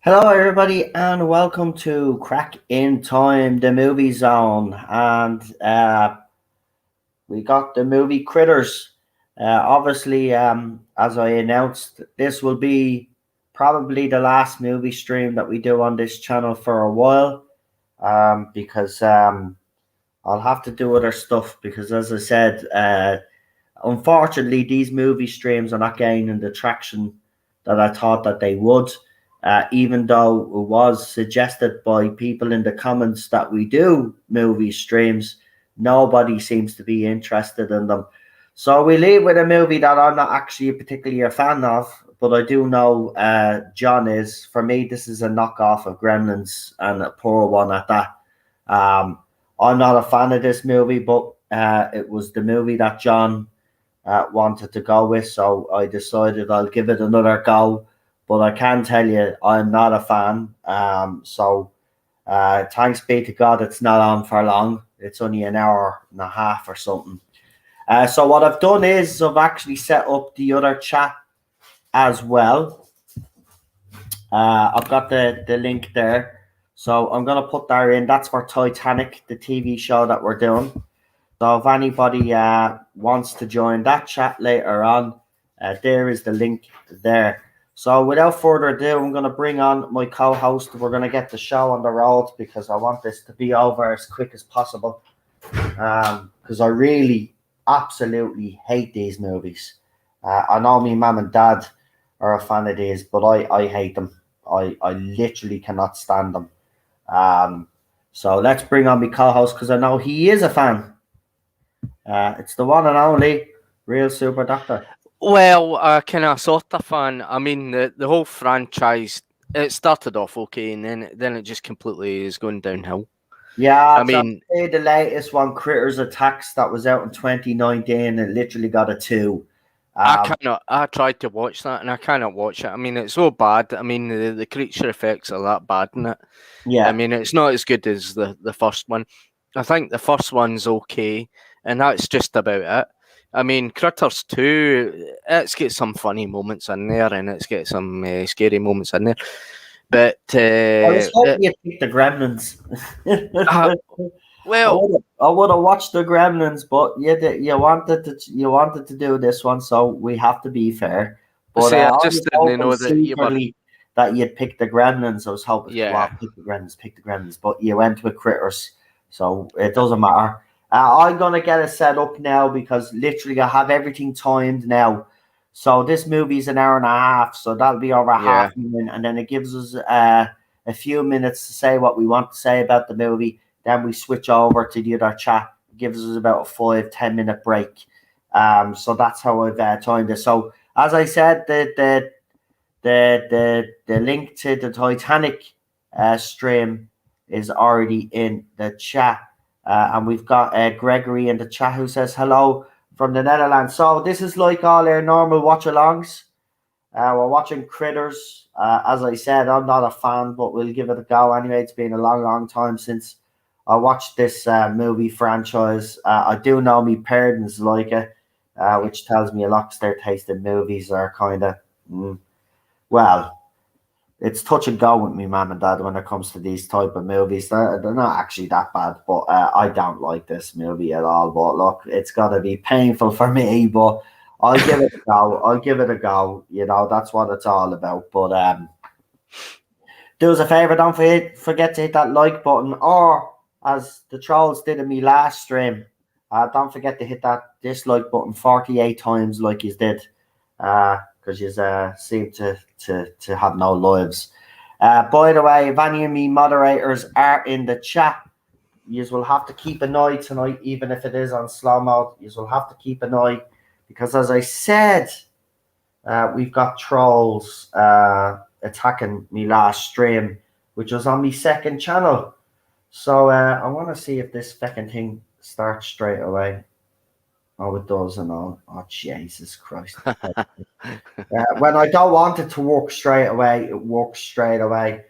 Hello, everybody, and welcome to Crack in Time, the movie zone. And we got the movie Critters. Obviously, as I announced, this will be probably the last movie stream that we do on this channel for a while, because I'll have to do other stuff. Because, as I said, unfortunately, these movie streams are not gaining the traction that I thought that they would. Even though it was suggested by people in the comments that we do movie streams, nobody seems to be interested in them. So we leave with a movie that I'm not actually particularly a fan of, but I do know John is. For me, this is a knockoff of Gremlins, and a poor one at that. Um, I'm not a fan of this movie, but it was the movie that John wanted to go with, so I decided I'll give it another go. But I can tell you, I'm not a fan. Thanks be to God, it's not on for long. It's only an hour and a half or something. So what I've done is I've actually set up the other chat as well. I've got the link there. So I'm going to put that in. That's for Titanic, the TV show that we're doing. So if anybody wants to join that chat later on, there is the link there. So without further ado, I'm going to bring on my co-host. We're going to get the show on the road because I want this to be over as quick as possible. Because I really, absolutely hate these movies. I know my mum and dad are a fan of these, but I hate them. I literally cannot stand them. So let's bring on my co-host because I know he is a fan. It's the one and only Real Super Doctor. Well, kind of sort of fan. I mean, the whole franchise, it started off okay, and then it just completely is going downhill. Yeah, I mean, the latest one, Critters Attacks, that was out in 2019, it literally got a 2. I tried to watch that, and I cannot watch it. I mean, it's so bad. I mean, the creature effects are that bad in it. Yeah. I mean, it's not as good as the first one. I think the first one's okay, and that's just about it. I mean, Critters 2, it's got some funny moments in there, and it's got some scary moments in there. But I was hoping you'd pick the Gremlins. well, I would have watched the Gremlins, but you wanted to do this one, so we have to be fair. But see, I I just was didn't hoping know that you were. secretly that you'd pick the Gremlins. I was hoping, Yeah. pick the Gremlins, but you went with Critters, so it doesn't matter. I'm gonna get it set up now because literally I have everything timed now. So this movie's an hour and a half, so that'll be over half a minute, and then it gives us a few minutes to say what we want to say about the movie. Then we switch over to the other chat. It gives us about a 5-10 minute break. So that's how I've timed it. So as I said, the link to the Titanic stream is already in the chat. And we've got Gregory in the chat who says hello from the Netherlands. So this is like all our normal watch-alongs. We're watching Critters. As I said, I'm not a fan, but we'll give it a go anyway. It's been a long, long time since I watched this movie franchise. I do know me parents like it, which tells me a lot because their taste in movies are kind of, well, it's touch and go with me mum and dad when it comes to these type of movies. They're not actually that bad, but I don't like this movie at all. But look, it's gonna be painful for me, but I'll give it a go. You know, that's what it's all about. But do us a favor, don't forget to hit that like button, or as the trolls did in me last stream, don't forget to hit that dislike button 48 times like you did. Because you seem to have no lives. By the way, if any of me moderators are in the chat, you will have to keep an eye tonight, even if it is on slow mode. You will have to keep an eye because, as I said, we've got trolls attacking me last stream, which was on my second channel. So I want to see if this fucking thing starts straight away. Oh, it does and all. Oh, Jesus Christ. When I don't want it to work straight away, it works straight away.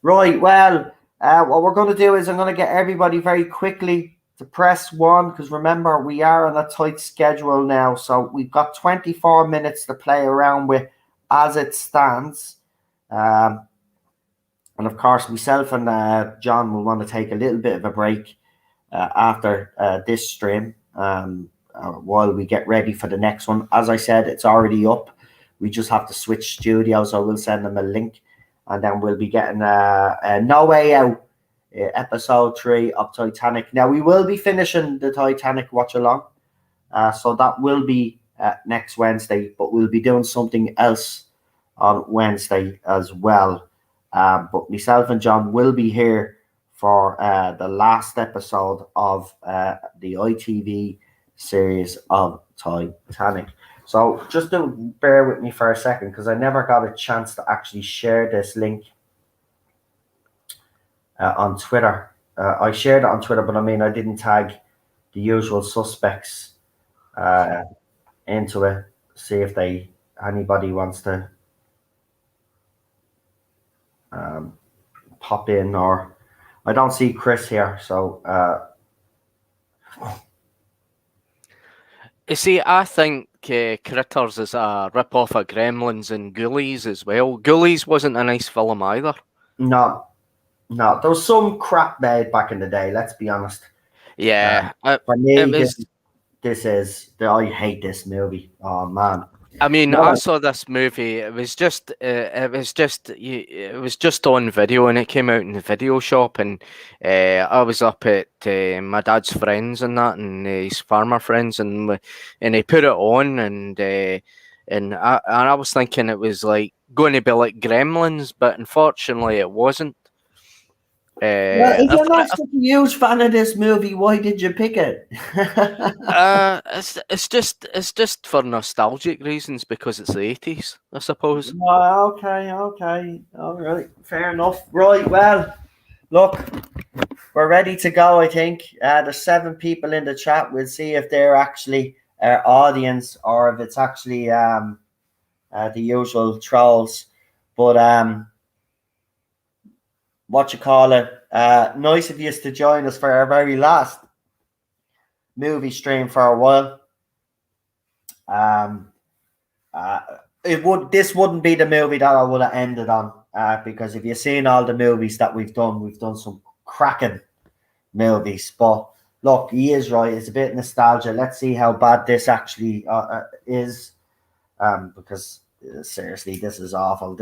Right, well, what we're going to do is I'm going to get everybody very quickly to press 1, because remember, we are on a tight schedule now, so we've got 24 minutes to play around with as it stands. And of course, myself and John will want to take a little bit of a break after this stream while we get ready for the next one. As I said, it's already up. We just have to switch studios. So we'll send them a link, and then we'll be getting a No Way Out episode 3 of Titanic. Now, we will be finishing the Titanic watch along. So that will be next Wednesday, but we'll be doing something else on Wednesday as well. But myself and John will be here for the last episode of the ITV series of Titanic. So just to bear with me for a second, because I never got a chance to actually share this link on Twitter. I shared it on Twitter, but I mean, I didn't tag the usual suspects into it. See if anybody wants to pop in, or I don't see Chris here, so You see, I think Critters is a rip-off of Gremlins and Ghoulies as well. Ghoulies wasn't a nice film either. no, there was some crap made back in the day, let's be honest. Yeah. For me, it was, I hate this movie. Oh man. I mean, No. I saw this movie. It was just on video, and it came out in the video shop. And I was up at my dad's friends and that, and his farmer friends, and he put it on, and I was thinking it was like going to be like Gremlins, but unfortunately, it wasn't. Well, if you're not such a huge fan of this movie, why did you pick it? It's just for nostalgic reasons, because it's the 80s, I suppose. Okay, all right, fair enough. Right, well, look, we're ready to go. I think there's 7 people in the chat. We'll see if they're actually our audience or if it's actually the usual trolls. But what you call it? Nice of you to join us for our very last movie stream for a while. This wouldn't be the movie that I would have ended on, because if you've seen all the movies that we've done some cracking movies. But look, he is right. It's a bit nostalgia. Let's see how bad this actually is, because seriously, this is awful.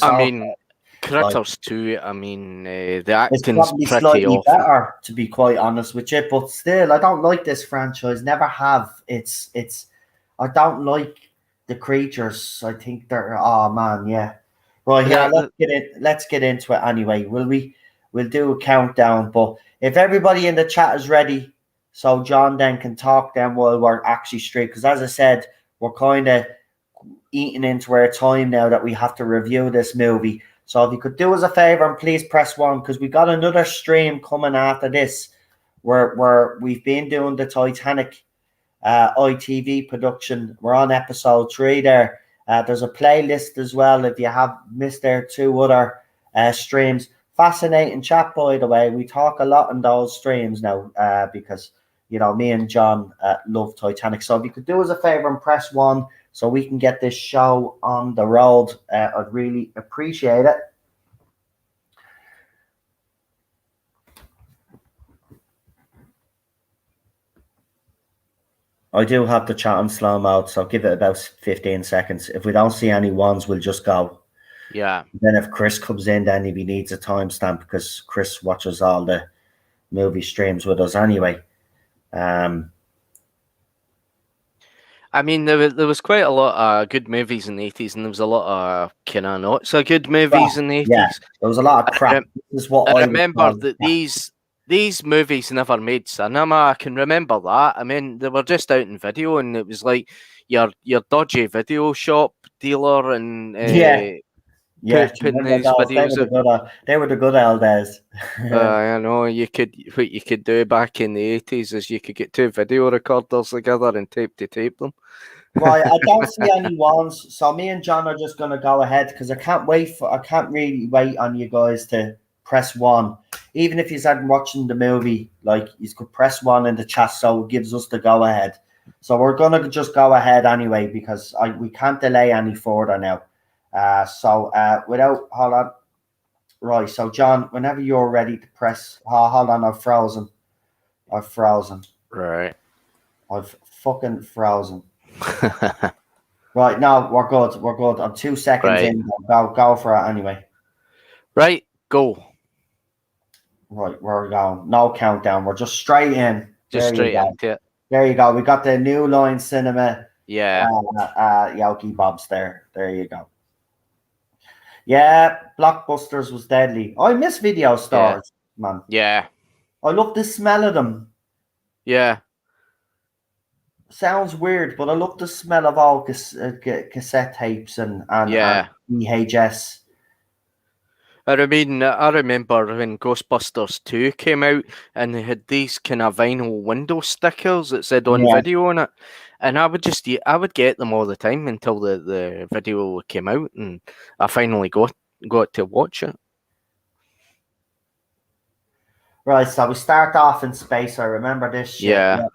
I mean, Critters 2, I mean, the acting's probably pretty slightly awful. better, to be quite honest with you. But still, I don't like this franchise. Never have. It's. I don't like the creatures. I think they're. Oh man, yeah. Right here, let's get into it anyway. We'll do a countdown. But if everybody in the chat is ready, so John then can talk then while we're actually straight. Because as I said, we're kind of eating into our time now that we have to review this movie. So if you could do us a favor and please press 1, because we got another stream coming after this where we've been doing the Titanic ITV production. We're on episode 3 there. There's a playlist as well if you have missed their 2 other streams. Fascinating chat, by the way. We talk a lot in those streams now because, you know, me and John love Titanic. So if you could do us a favor and press 1 so we can get this show on the road, I'd really appreciate it. I do have the chat on slow mode, so give it about 15 seconds. If we don't see any ones, we'll just go. Yeah. Then if Chris comes in, then if he needs a timestamp, because Chris watches all the movie streams with us anyway. I mean, there was quite a lot of good movies in the 80s, and there was a lot of kind of not so good movies in the 80s. Yeah, there was a lot of crap. This is what I remember that these movies never made cinema. I can remember that. I mean, they were just out in video, and it was like your dodgy video shop dealer and putting these videos. They were the good old days. I know what you could do back in the 80s is you could get 2 video recorders together and tape them. Right, I don't see any ones, so me and John are just going to go ahead because I can't really wait on you guys to press 1. Even if you hadn't watching the movie, like, you could press 1 in the chat, so it gives us the go ahead. So we're going to just go ahead anyway because we can't delay any further now. Hold on. Right, so John, whenever you're ready to press, oh, hold on, I've frozen. Right. I've fucking frozen. Right, no, we're good. I'm 2 seconds Right. in. Go for it anyway. Right, go. Right, where are we going? No countdown. We're just straight in. Just There you straight go. into it. There you go. We got the New Line Cinema Yeah. Yogi Bobs there. There you go. Yeah, Blockbusters was deadly. I miss video stores, man. Yeah. I love the smell of them. Yeah. Sounds weird, but I love the smell of all cassette tapes and Yeah. VHS. I remember when Ghostbusters 2 came out and they had these kind of vinyl window stickers that said on Yeah. video on it. And I would get them all the time until the video came out and I finally got to watch it. Right, so we start off in space. I remember this shit. Yeah.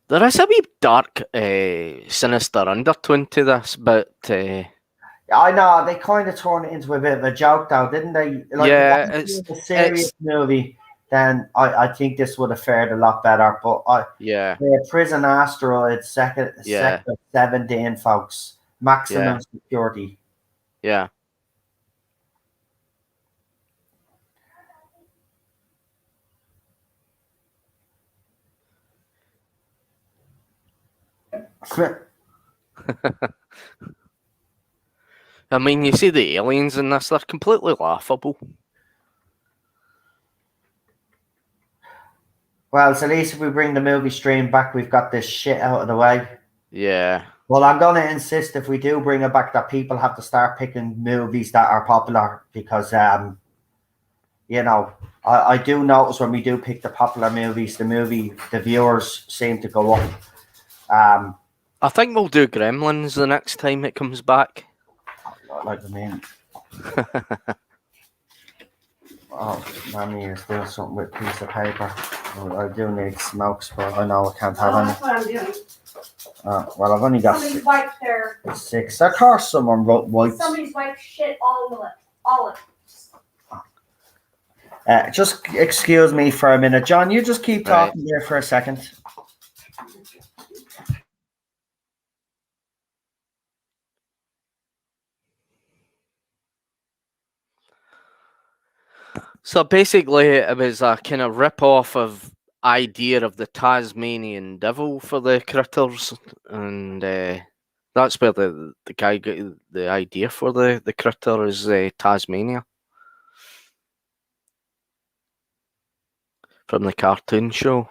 There is a wee dark, sinister undertone to this, but I know they kind of turned it into a bit of a joke, though, didn't they? Like, yeah, if it was a serious movie, then I think this would have fared a lot better. But yeah, Prison Asteroid, sector 17, folks, maximum security. Yeah. I mean, you see the aliens in this, they're completely laughable. Well, so at least if we bring the movie stream back, we've got this shit out of the way. Yeah. Well, I'm going to insist if we do bring it back that people have to start picking movies that are popular because, you know, I do notice when we do pick the popular movies, the viewers seem to go up. I think we'll do Gremlins the next time it comes back. Like, I mean, oh, Mammy is doing something with a piece of paper. Well, I do need smokes, but I know I can't have any. That's what I'm doing. Well, I've only got Somebody's wiped their. 6. Of course, someone wipes. Somebody's wiped shit all over it. All of it. Just excuse me for a minute, John. You just keep talking there for a second. So basically, it was a kind of rip-off of idea of the Tasmanian devil for the critters, and that's where the guy got the idea for the critter is Tasmania from the cartoon show.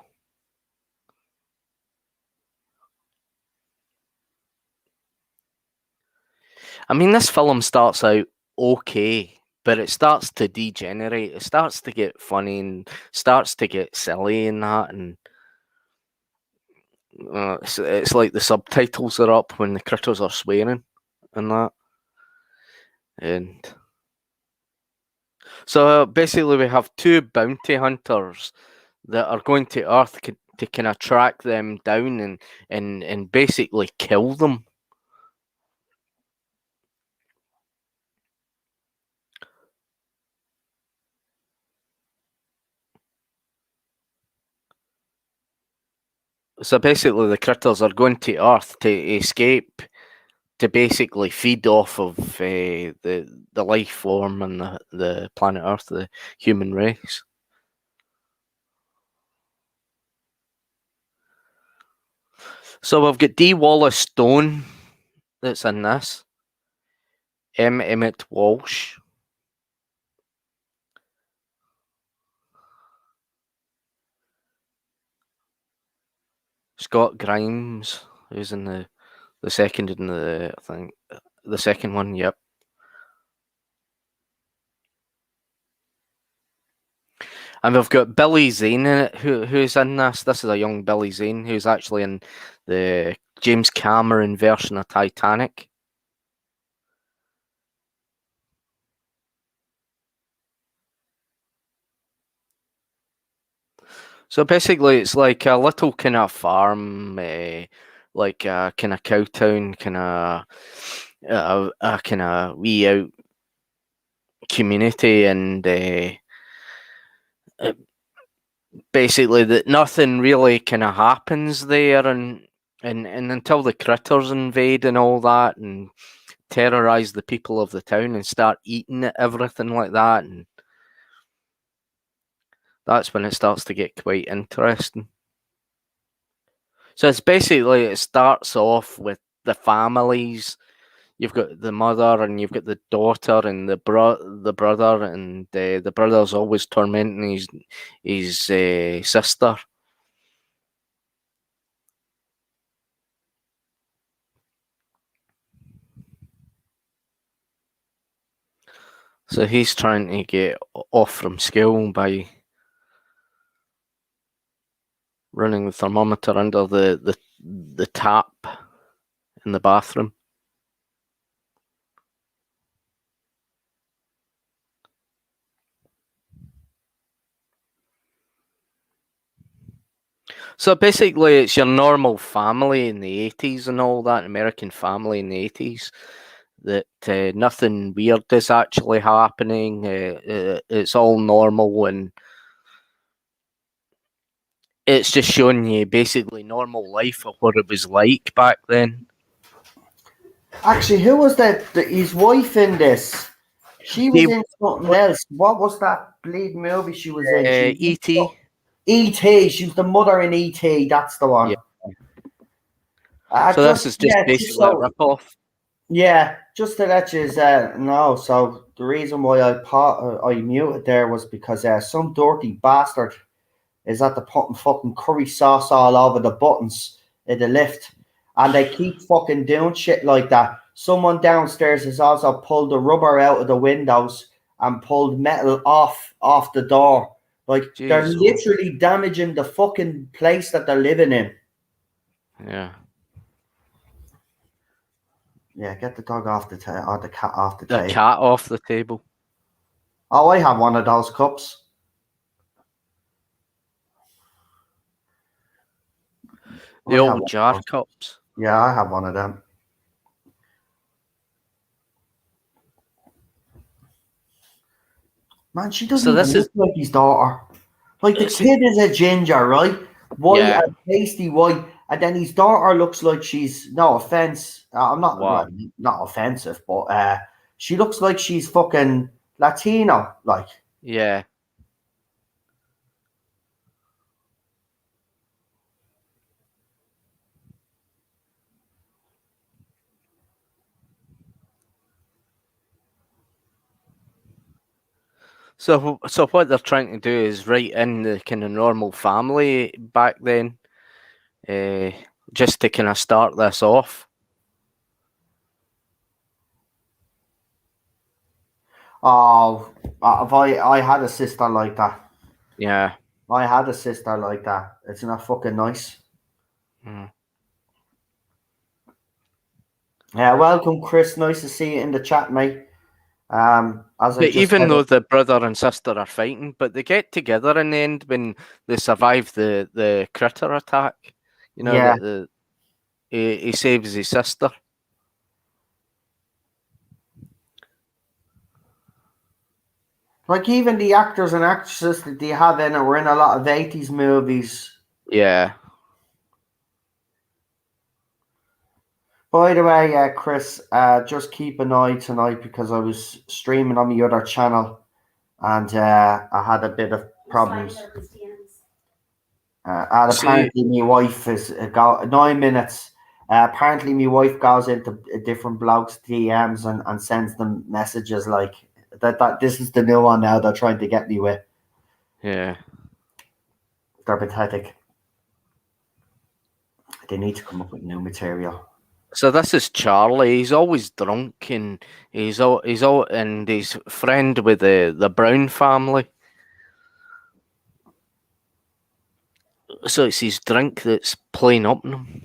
I mean, this film starts out okay, but it starts to degenerate. It starts to get funny and starts to get silly and that, and it's like the subtitles are up when the critters are swearing and that. And so basically we have 2 bounty hunters that are going to Earth to kind of track them down and basically kill them. So basically the critters are going to Earth to escape, to basically feed off of the life form and the planet Earth, the human race. So we've got D. Wallace Stone that's in this. M. Emmett Walsh. Scott Grimes, who's in the second in the, I think, the second one, yep. And we've got Billy Zane in it, who's in this. This is a young Billy Zane who's actually in the James Cameron version of Titanic. So basically, it's like a little kind of farm, like a kind of cow town, kind of a kind of wee out community, and basically that nothing really kind of happens there, and until the critters invade and all that and terrorize the people of the town and start eating everything like that, and that's when it starts to get quite interesting. So it's basically, it starts off with the families. You've got the mother, and you've got the daughter, and the brother, and the brother's always tormenting his sister. So he's trying to get off from school by running the thermometer under the tap in the bathroom. So basically, it's your normal family in the 80s and all that, American family in the 80s, that nothing weird is actually happening. It's all normal, and it's just showing you basically normal life of what it was like back then. Actually, who was his wife in this? She was in something else. What was that bleed movie she was in? E.T. E.T. She was the mother in E.T. That's the one. Yeah. So this is just basically a rip-off. Yeah, just to let you know. So the reason why I muted there was because some dirty bastard is at the putting fucking curry sauce all over the buttons in the lift, and they keep fucking doing shit like that. Someone downstairs has also pulled the rubber out of the windows and pulled metal off the door. Like, they're literally damaging the fucking place that they're living in. Yeah. Yeah, get the dog off the table, or the cat off the table. The cat off the table. Oh, I have one of those cups. The old jar cups. Yeah, I have one of them. Man, she doesn't even look like his daughter. Like, the kid is a ginger, right? White, a pasty white, and then his daughter looks like she's, no offense, I'm not not offensive, but she looks like she's fucking Latino, like. Yeah. So what they're trying to do is write in the kind of normal family back then, just to kind of start this off. Oh, I had a sister like that. Yeah. I had a sister like that. It's not fucking nice. Mm. Yeah, welcome, Chris. Nice to see you in the chat, mate. Even though the brother and sister are fighting, but they get together in the end when they survive the critter attack. You know, yeah. He saves his sister. Like, even the actors and actresses that they have in it were in a lot of 80s movies. Yeah. By the way, Chris, just keep an eye tonight, because I was streaming on the other channel, and I had a bit of problems. Apparently, my wife is 9 minutes. Apparently, my wife goes into different blogs' DMs and sends them messages like that. This is the new one now they're trying to get me with. Yeah. They're pathetic. They need to come up with new material. So this is Charlie. He's always drunk, and he's friend with the Brown family. So it's his drink that's playing up on him.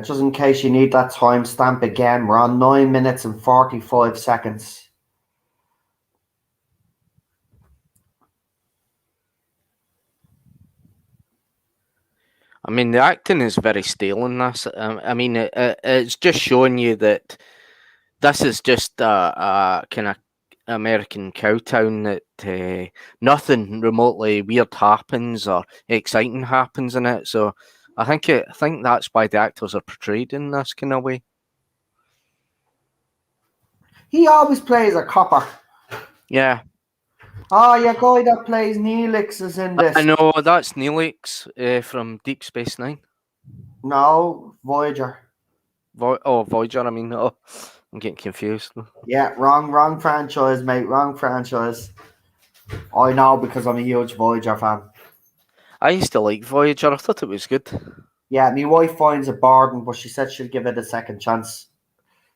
Just in case you need that timestamp again, we're on 9 minutes and 45 seconds. I mean, the acting is very stale in this. I mean, it's just showing you that this is just a kind of American cowtown that nothing remotely weird happens or exciting happens in it. So I think that's why the actors are portrayed in this kind of way. He always plays a copper. Yeah, Oh, yeah, guy that plays Neelix is in I this. know that's Neelix from Deep Space Nine. No, Voyager. Voyager. I mean, oh, I'm getting confused. Yeah, wrong franchise, mate. Wrong franchise. I know because I'm a huge Voyager fan. I used to like Voyager. I thought it was good. Yeah, my wife finds it boring, but she said she'll give it a second chance.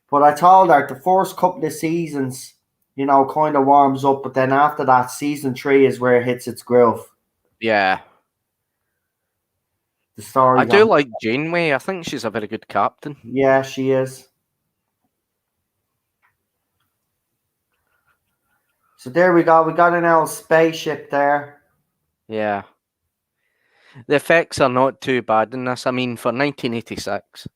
But I told her the first couple of seasons, kind of warms up, but then after that, season 3 is where it hits its groove. Yeah, The story I do gone. like Janeway. I think she's a very good captain. Yeah, she is. So there we go. We got an old spaceship there. Yeah. The effects are not too bad in this. I mean, for 1986.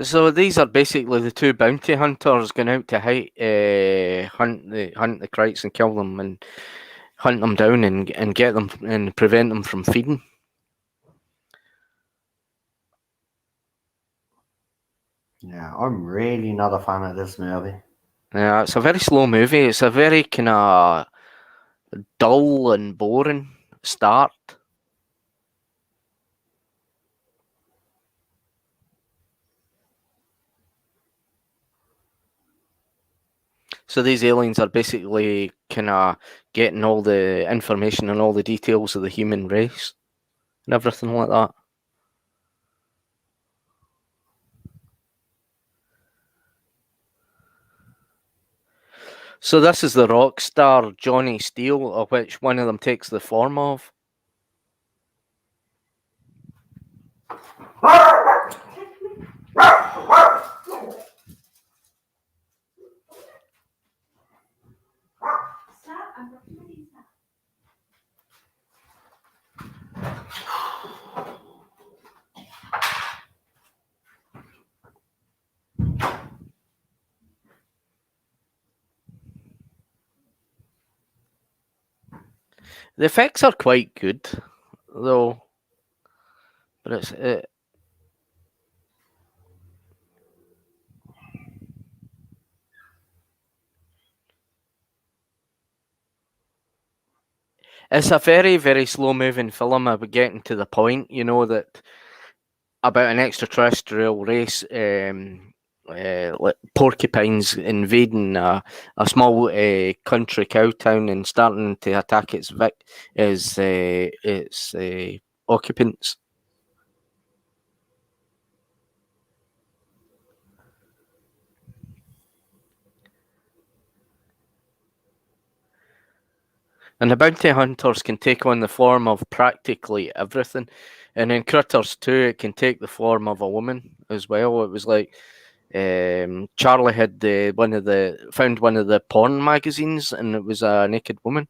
So these are basically the two bounty hunters going out to hunt the Craics and kill them and hunt them down and get them and prevent them from feeding. Yeah, I'm really not a fan of this movie. Yeah, it's a very slow movie. It's a very kind of dull and boring start. So these aliens are basically kind of getting all the information and all the details of the human race and everything like that. So this is the rock star Johnny Steele, of which one of them takes the form of. Stop. I'm recording that. The effects are quite good, though. But it's a very, very slow moving film about getting to the point, that about an extraterrestrial race, like porcupines invading a small country cow town and starting to attack its occupants. And the bounty hunters can take on the form of practically everything. And in Critters 2, it can take the form of a woman as well. It was like Charlie had found one of the porn magazines, and it was a naked woman.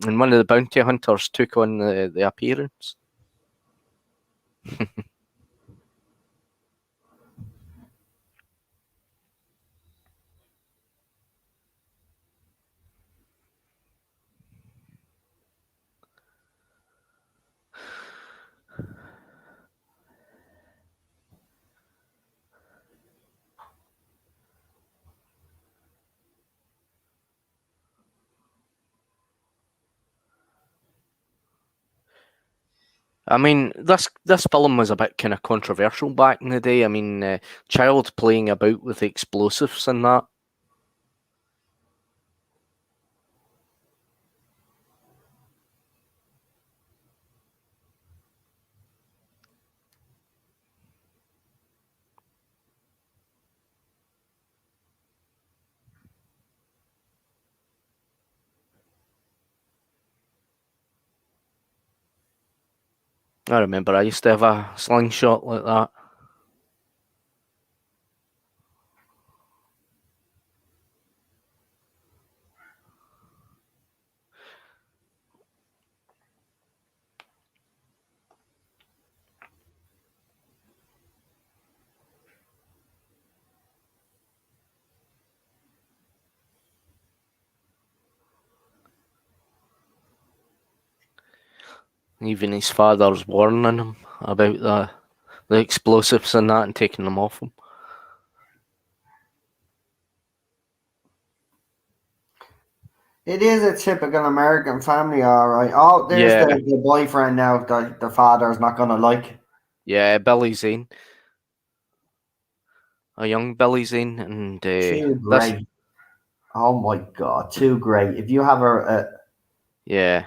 And one of the bounty hunters took on the appearance. I mean, this film was a bit kind of controversial back in the day. I mean, child playing about with explosives and that. I remember I used to have a slingshot like that. Even his father's warning him about the explosives and that and taking them off him. It is a typical American family, all right. Oh, there's Yeah. the boyfriend now that the father's not going to like. Yeah, Billy Zane. A young Billy Zane. And Too this, great. Oh, my God. Too great. If you have yeah,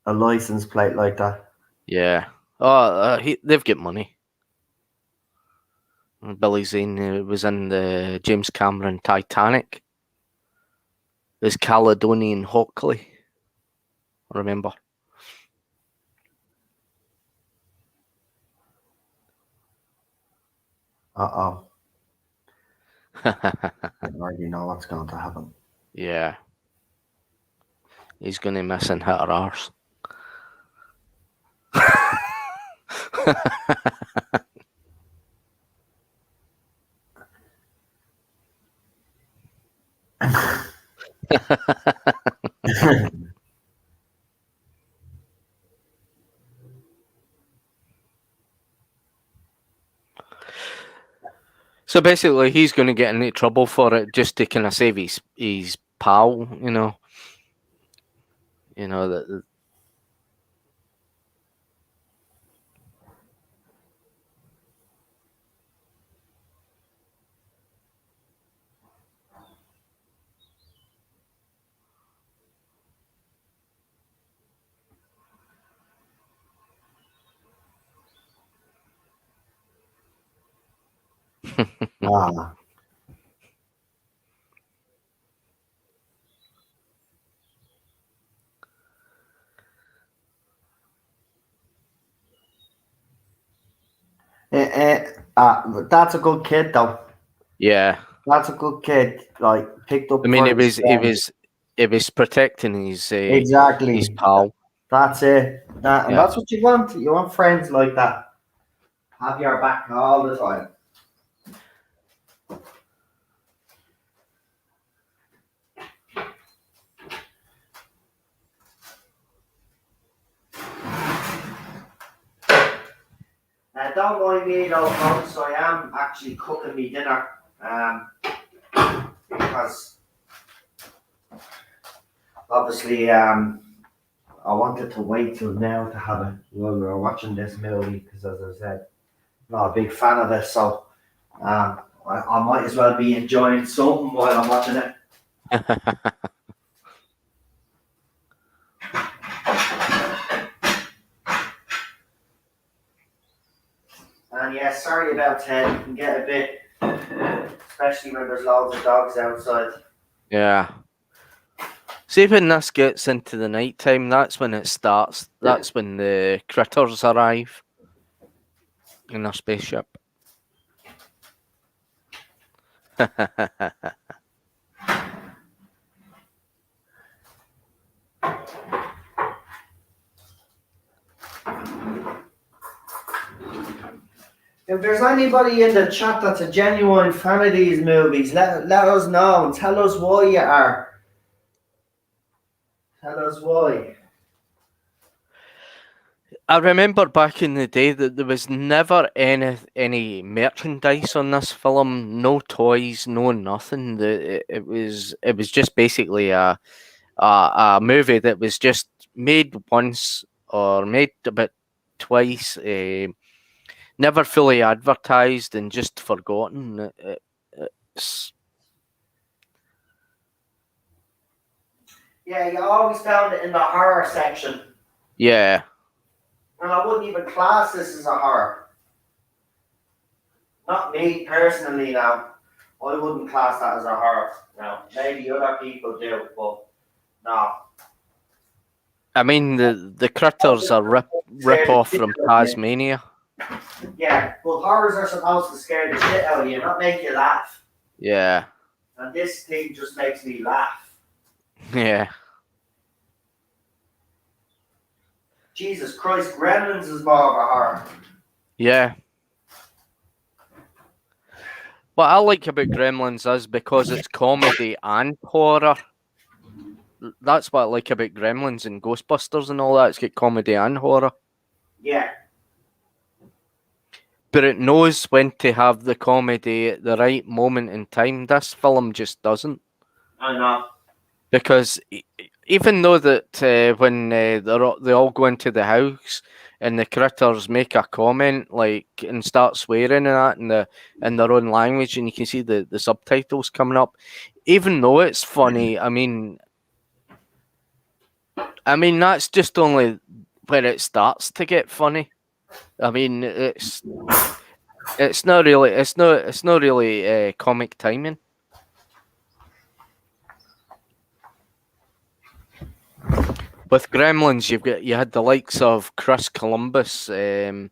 a license plate like that. yeah. Oh, they've got money. Billy Zane was in the James Cameron Titanic. There's Caledonian Hockley. I remember. Uh-oh. I already know what's going to happen. Yeah. He's going to miss and hit her arse. So basically, he's going to get into trouble for it just to kind of save his pal, you know. You know that. Ah. That's a good kid, though. Yeah. That's a good kid. Like, picked up I mean, for it his was protecting his exactly. pal. That's it. And Yeah. that's what you want. You want friends like that. Have your back all the time. Don't mind me though, folks. I am actually cooking me dinner. Because obviously I wanted to wait till now to have it while we were watching this movie because, as I said, I'm not a big fan of this, so I might as well be enjoying something while I'm watching it. And yeah, sorry about Ted. You can get a bit, especially when there's loads of dogs outside. Yeah. See, when this gets into the night time, that's when it starts. That's when the critters arrive in their spaceship. If there's anybody in the chat that's a genuine fan of these movies, let us know and tell us why you are. Tell us why. I remember back in the day that there was never any merchandise on this film, no toys, no nothing. It was just basically a movie that was just made once or made about twice, never fully advertised and just forgotten. It's, Yeah, you always found it in the horror section. yeah. And I wouldn't even class this as a horror. Not me personally now. I wouldn't class that as a horror. Now, maybe other people do, but no. I mean, the critters are rip off from Tasmania. Yeah, but horrors are supposed to scare the shit out of you, not make you laugh. Yeah, And this thing just makes me laugh. yeah. Jesus Christ, Gremlins is more of a horror. Yeah. What I like about Gremlins is because it's comedy and horror. That's what I like about Gremlins and Ghostbusters and all that. It's got comedy and horror. Yeah. But it knows when to have the comedy at the right moment in time. This film just doesn't. I know. Because even though that when they all go into the house and the critters make a comment like and start swearing and that in their own language, and you can see the subtitles coming up, even though it's funny, I mean that's just only where it starts to get funny. I mean it's not really comic timing. With Gremlins, you had the likes of Chris Columbus and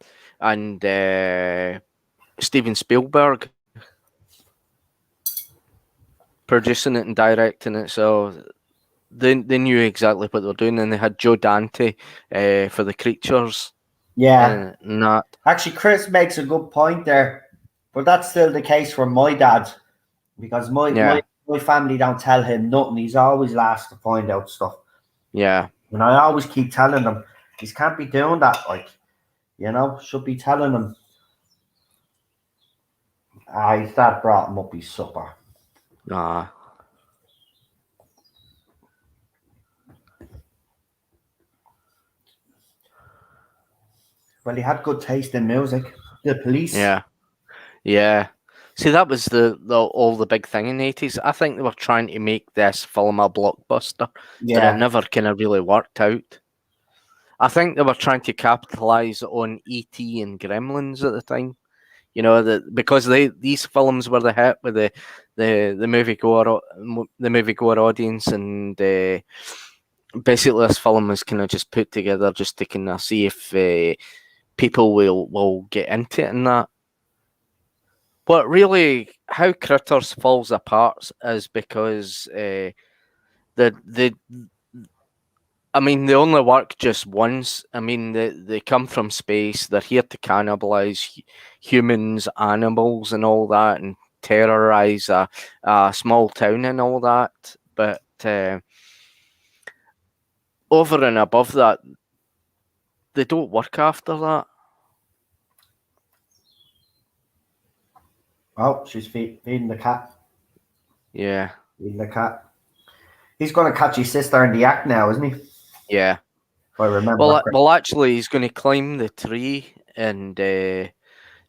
Steven Spielberg producing it and directing it, so they knew exactly what they were doing, and they had Joe Dante for the creatures. Yeah. And that. Actually, Chris makes a good point there, but that's still the case for my dad, because my family don't tell him nothing. He's always last to find out stuff. Yeah. And I always keep telling them, he can't be doing that. Like, should be telling him. His dad brought him up his supper. Nah. Well, he had good taste in music. The Police. Yeah. Yeah. See, that was all the big thing in the 80s. I think they were trying to make this film a blockbuster, but it never kind of really worked out. I think they were trying to capitalize on E.T. and Gremlins at the time. Because these films were the hit with the moviegoer audience, and basically this film was kind of just put together just to kind of see if people will get into it and that. But really, how Critters falls apart is because they only work just once. I mean, they come from space. They're here to cannibalize humans, animals, and all that, and terrorize a small town and all that. But over and above that, they don't work after that. Oh, she's feeding the cat. Yeah. Feeding the cat. He's going to catch his sister in the act now, isn't he? Yeah. If I remember. Well, actually, he's going to climb the tree, and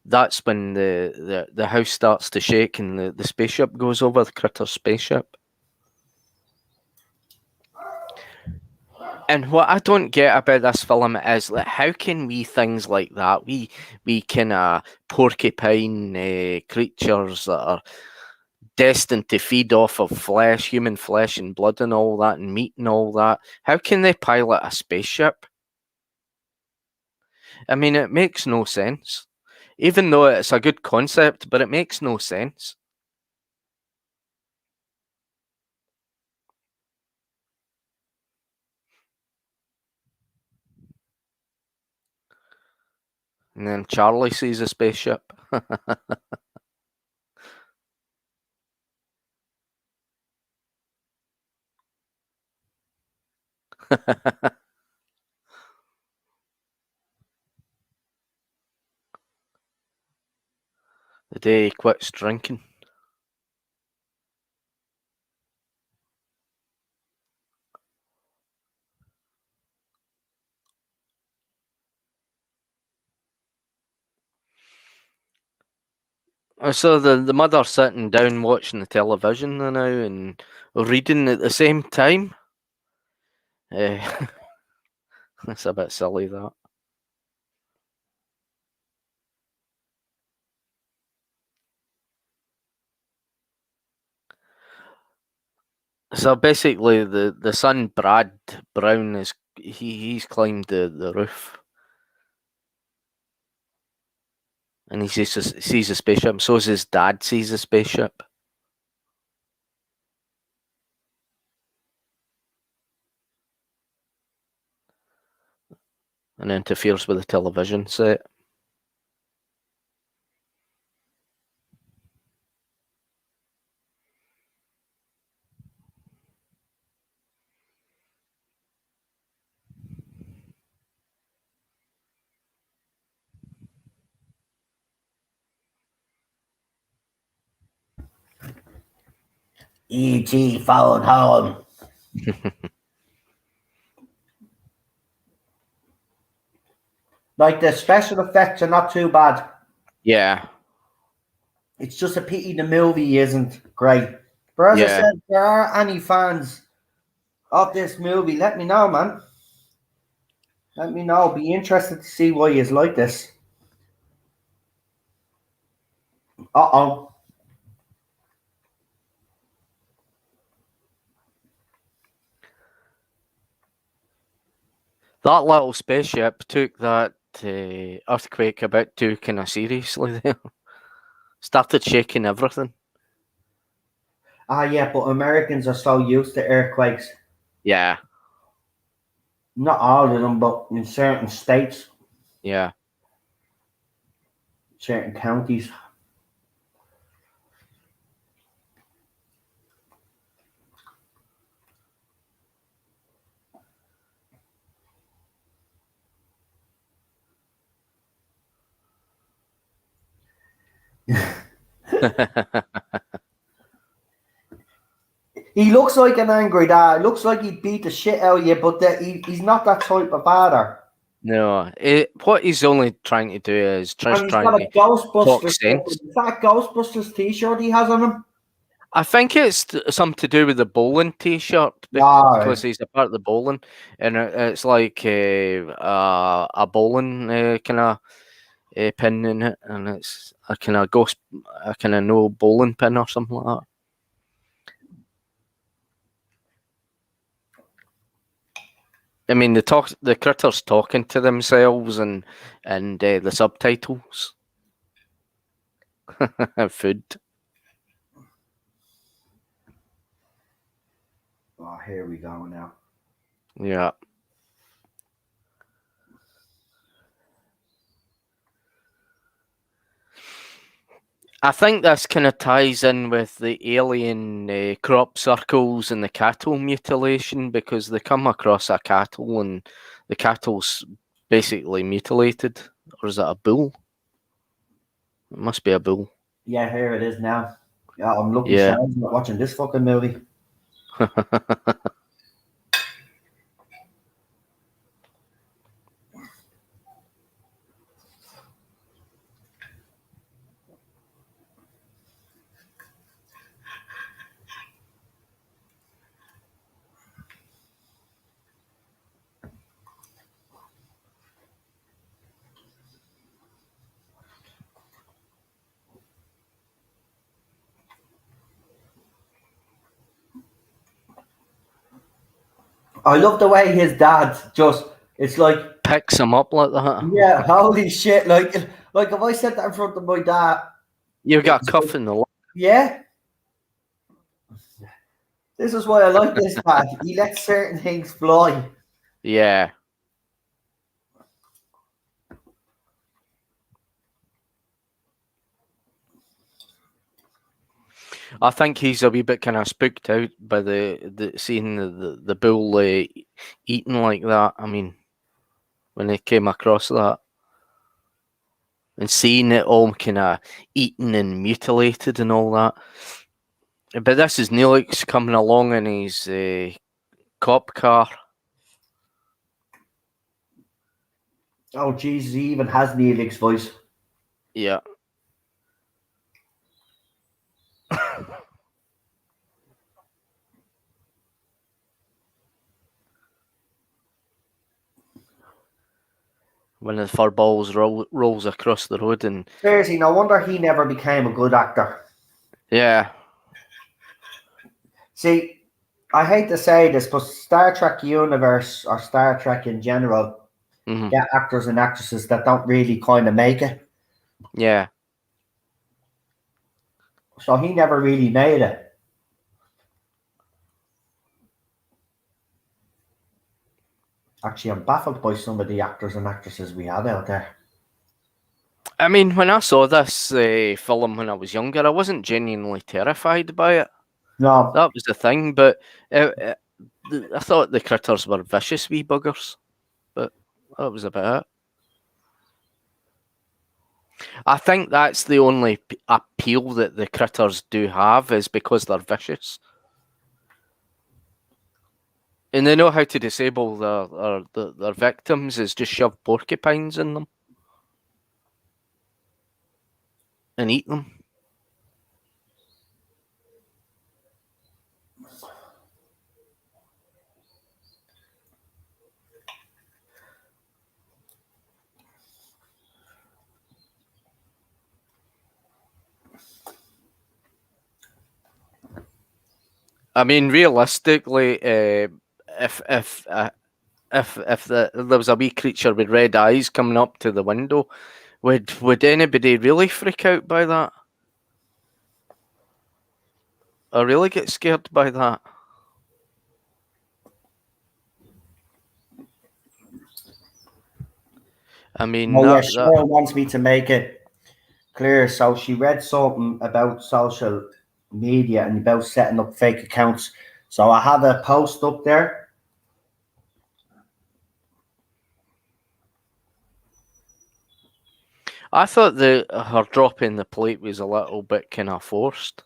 that's when the house starts to shake and the spaceship goes over, the Critter spaceship. And what I don't get about this film is like, how can things like that, we kind of porcupine creatures that are destined to feed off of flesh, human flesh and blood and all that, and meat and all that, how can they pilot a spaceship? I mean, it makes no sense. Even though it's a good concept, but it makes no sense. And then Charlie sees a spaceship. The day he quits drinking. So the mother sitting down watching the television now and reading at the same time. That's a bit silly, that. So basically, the son Brad Brown is he's climbed the roof, and he sees a spaceship. So is his dad sees a spaceship, and interferes with the television set. E.T. phone home. Like the special effects are not too bad. Yeah, It's just a pity the movie isn't great. But as I yeah. said, if there are any fans of this movie, let me know, man. Let me know. Be interested to see why it's like this. Uh-oh. That little spaceship took that earthquake a bit too kind of seriously there. Started shaking everything. Ah, yeah, but Americans are so used to earthquakes. Yeah, Not all of them, but in certain states, yeah. certain counties. He looks like an angry dad. Looks like he'd beat the shit out of you, but he's not that type of father. No, what he's only trying to do is And just he's trying got a to talk Ghostbusters. sense. Is that a Ghostbusters t-shirt he has on him? I think it's something to do with the bowling T-shirt because Right. he's a part of the bowling, and it's like a bowling kind of pin in it, and it's a kind of no bowling pin or something like that. I mean, the critters talking to themselves and the subtitles. Food. Oh, here we go now. Yeah. I think this kind of ties in with the alien crop circles and the cattle mutilation because they come across a cattle and the cattle's basically mutilated. Or is that a bull? It must be a bull. Yeah, here it is now. Yeah, I'm lucky Yeah. Sean's not watching this fucking movie. I love the way his dad just, it's like, Picks him up like that. yeah, holy shit. Like if I said that in front of my dad, You've got a it's cuff like, in the lip. yeah, this is why I like this dad. He lets certain things fly. Yeah. I think he's a wee bit kind of spooked out by the seeing the bull eating like that. I mean, when he came across that and seeing it all kind of eaten and mutilated and all that. But this is Neelix coming along in his cop car. Oh, Jesus, he even has Neelix's voice. Yeah. When the fur balls rolls across the road and Seriously, no wonder he never became a good actor. yeah. See, I hate to say this, but Star Trek universe or Star Trek in general Mhm. get actors and actresses that don't really kind of make it. Yeah. So he never really made it. Actually, I'm baffled by some of the actors and actresses we had out there. I mean, when I saw this film when I was younger, I wasn't genuinely terrified by it. No, That was the thing, but I thought the critters were vicious wee buggers, but that was about it. I think that's the only appeal that the critters do have is because they're vicious. And they know how to disable their victims is just shove porcupines in them and eat them. I mean, realistically, if there was a wee creature with red eyes coming up to the window, would anybody really freak out by that? Or really get scared by that? I mean, oh yeah, that Cheryl wants me to make it clear. So she read something about social media and about setting up fake accounts. So I have a post up there. I thought her dropping the plate was a little bit kind of forced.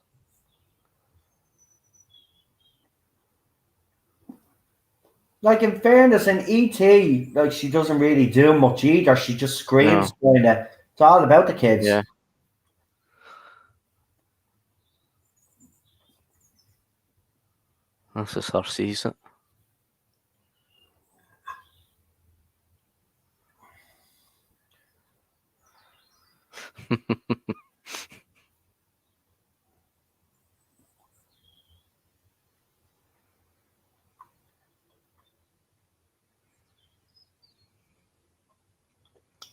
Like in fairness, in ET, like she doesn't really do much either. She just screams. No. Kinda. It's all about the kids. Yeah. This is her season.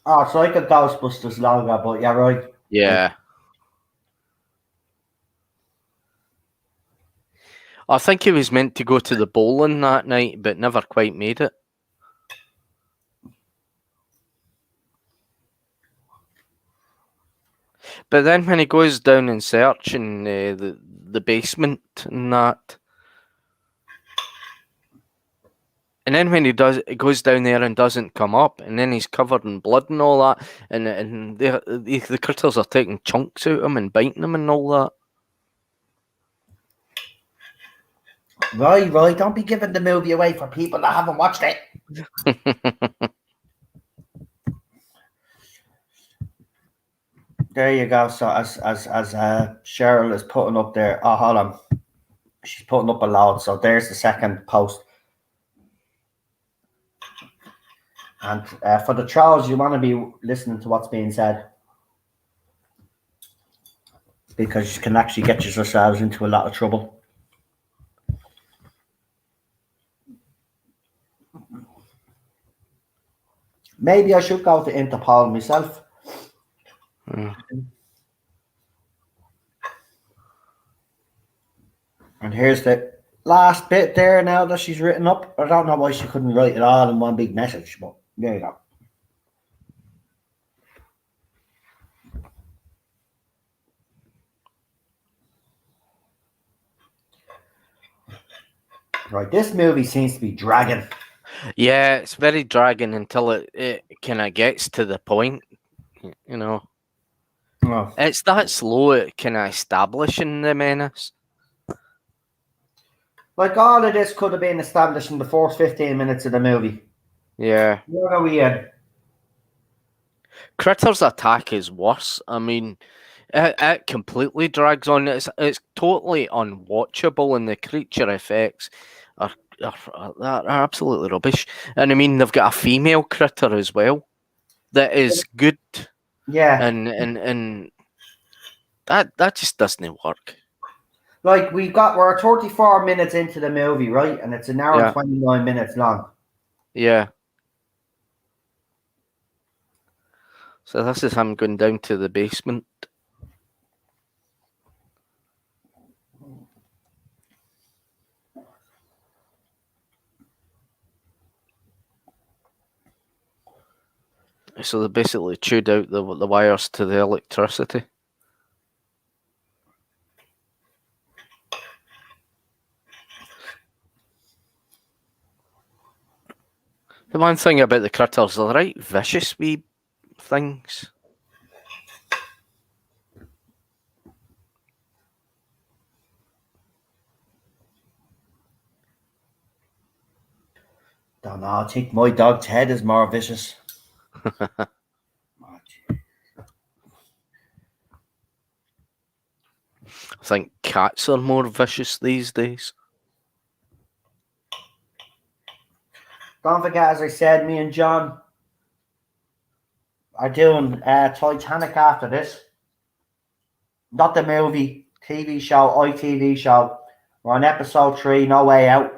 Oh, it's like a Ghostbusters logo, but yeah, right. Yeah. I think he was meant to go to the bowling that night, but never quite made it. But then when he goes down and search in the basement and that, and then when he goes down there and doesn't come up, and then he's covered in blood and all that, and the critters are taking chunks out of him and biting him and all that. Right. Don't be giving the movie away for people that haven't watched it. There you go. So as Cheryl is putting up there, oh hold on, she's putting up a load. So there's the second post. And for the trolls, you want to be listening to what's being said because you can actually get yourselves into a lot of trouble. Maybe I should go to Interpol myself. And here's the last bit there now that she's written up. I don't know why she couldn't write it all in one big message, but there you go. Right, this movie seems to be dragging. Yeah, it's very dragging until it kind of gets to the point, you know. Oh. It's that slow at kind of establishing the menace. Like all of this could have been established in the first 15 minutes of the movie. Yeah. What are we in? Critter's attack is worse. I mean, it completely drags on. It's totally unwatchable, and the creature effects are absolutely rubbish. And I mean, they've got a female critter as well that is good. Yeah. And that just doesn't work. Like we're 34 minutes into the movie, right? And it's an hour and Yeah. 29 minutes long. Yeah. So this is him going down to the basement. So they basically chewed out the wires to the electricity. The one thing about the critters, they're right vicious wee things. Don't know. I think my dog's head is more vicious. I think cats are more vicious these days. Don't forget, as I said, me and John are doing Titanic after this. Not the movie, TV show, ITV show. We're on episode 3, No Way Out.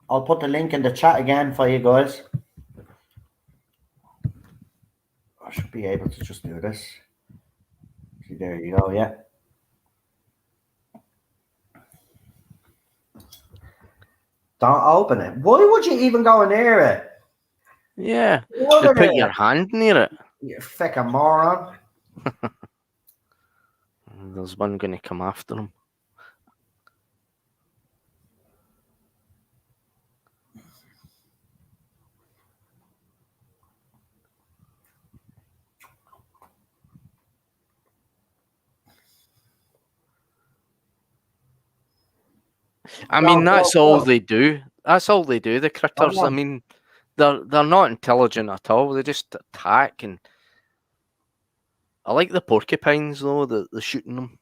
I'll put the link in the chat again for you guys. I should be able to just do this. See, there you go, yeah. Don't open it. Why would you even go near it? Yeah. Look You at put it. your hand near it. You fucking moron. There's one going to come after him. I mean, that's all they do. That's all they do, the critters. I mean, they're not intelligent at all. They just attack. And I like the porcupines, though, that they're shooting them.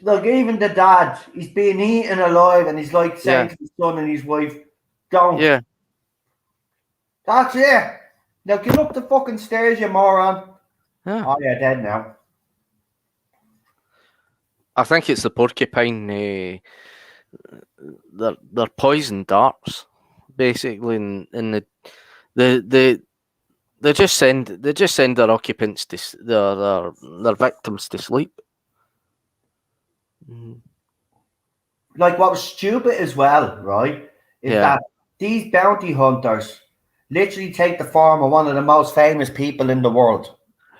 Look, even the dad, he's being eaten alive, and he's like saying to his son and his wife, don't. Yeah. That's it. Now get up the fucking stairs, you moron. Yeah. Oh, yeah, dead now. I think it's the porcupine. They're poison darts, basically, and they just send their occupants to their victims to sleep. Like, what was stupid as well, right, is that these bounty hunters literally take the form of one of the most famous people in the world.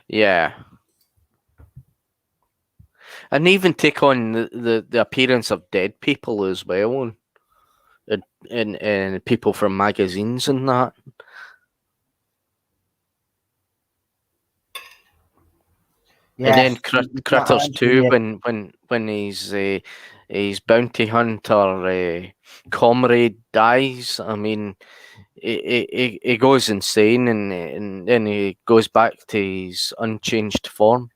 Yeah. And even take on the appearance of dead people as well, and people from magazines and that. Yes, and then Critters 2, when his bounty hunter comrade dies. I mean, he goes insane, and then he goes back to his unchanged form.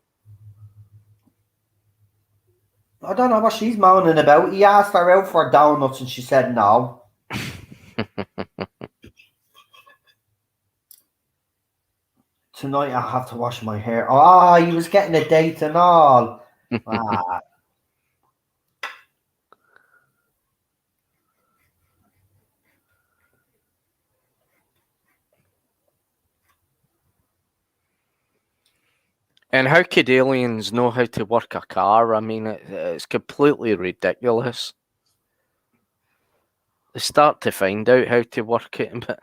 I don't know what she's moaning about. He asked her out for donuts and she said no. Tonight I have to wash my hair. Oh, he was getting a date and all. Ah. And how could aliens know how to work a car? I mean, it's completely ridiculous. They start to find out how to work it, but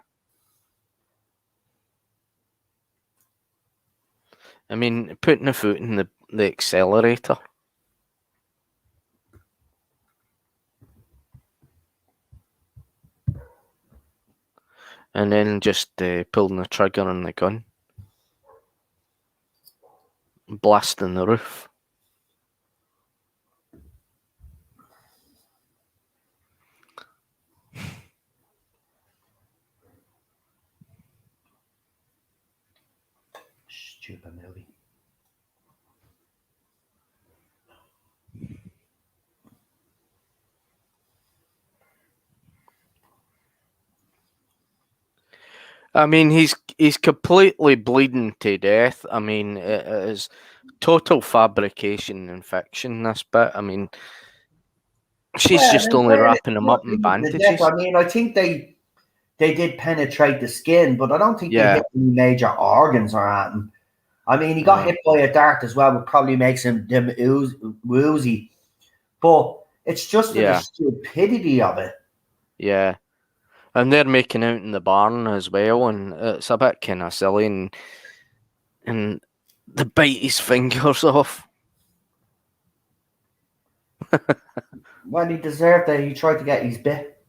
I mean, putting a foot in the accelerator. And then just pulling the trigger on the gun. Blasting the roof. Stupid movie. I mean, he's completely bleeding to death. I mean, it is total fabrication and fiction. This bit. I mean, she's Well, just it's only really wrapping him not up in bleeding to death. bandages. I mean, I think they did penetrate the skin, but I don't think they Yeah. hit any major organs or anything. I mean, he got No. hit by a dart as well, which probably makes him woozy. But it's just for the Yeah. stupidity of it. Yeah. And they're making out in the barn as well, and it's a bit kind of silly, and they bite his fingers off. Well, he deserved it. He tried to get his bit.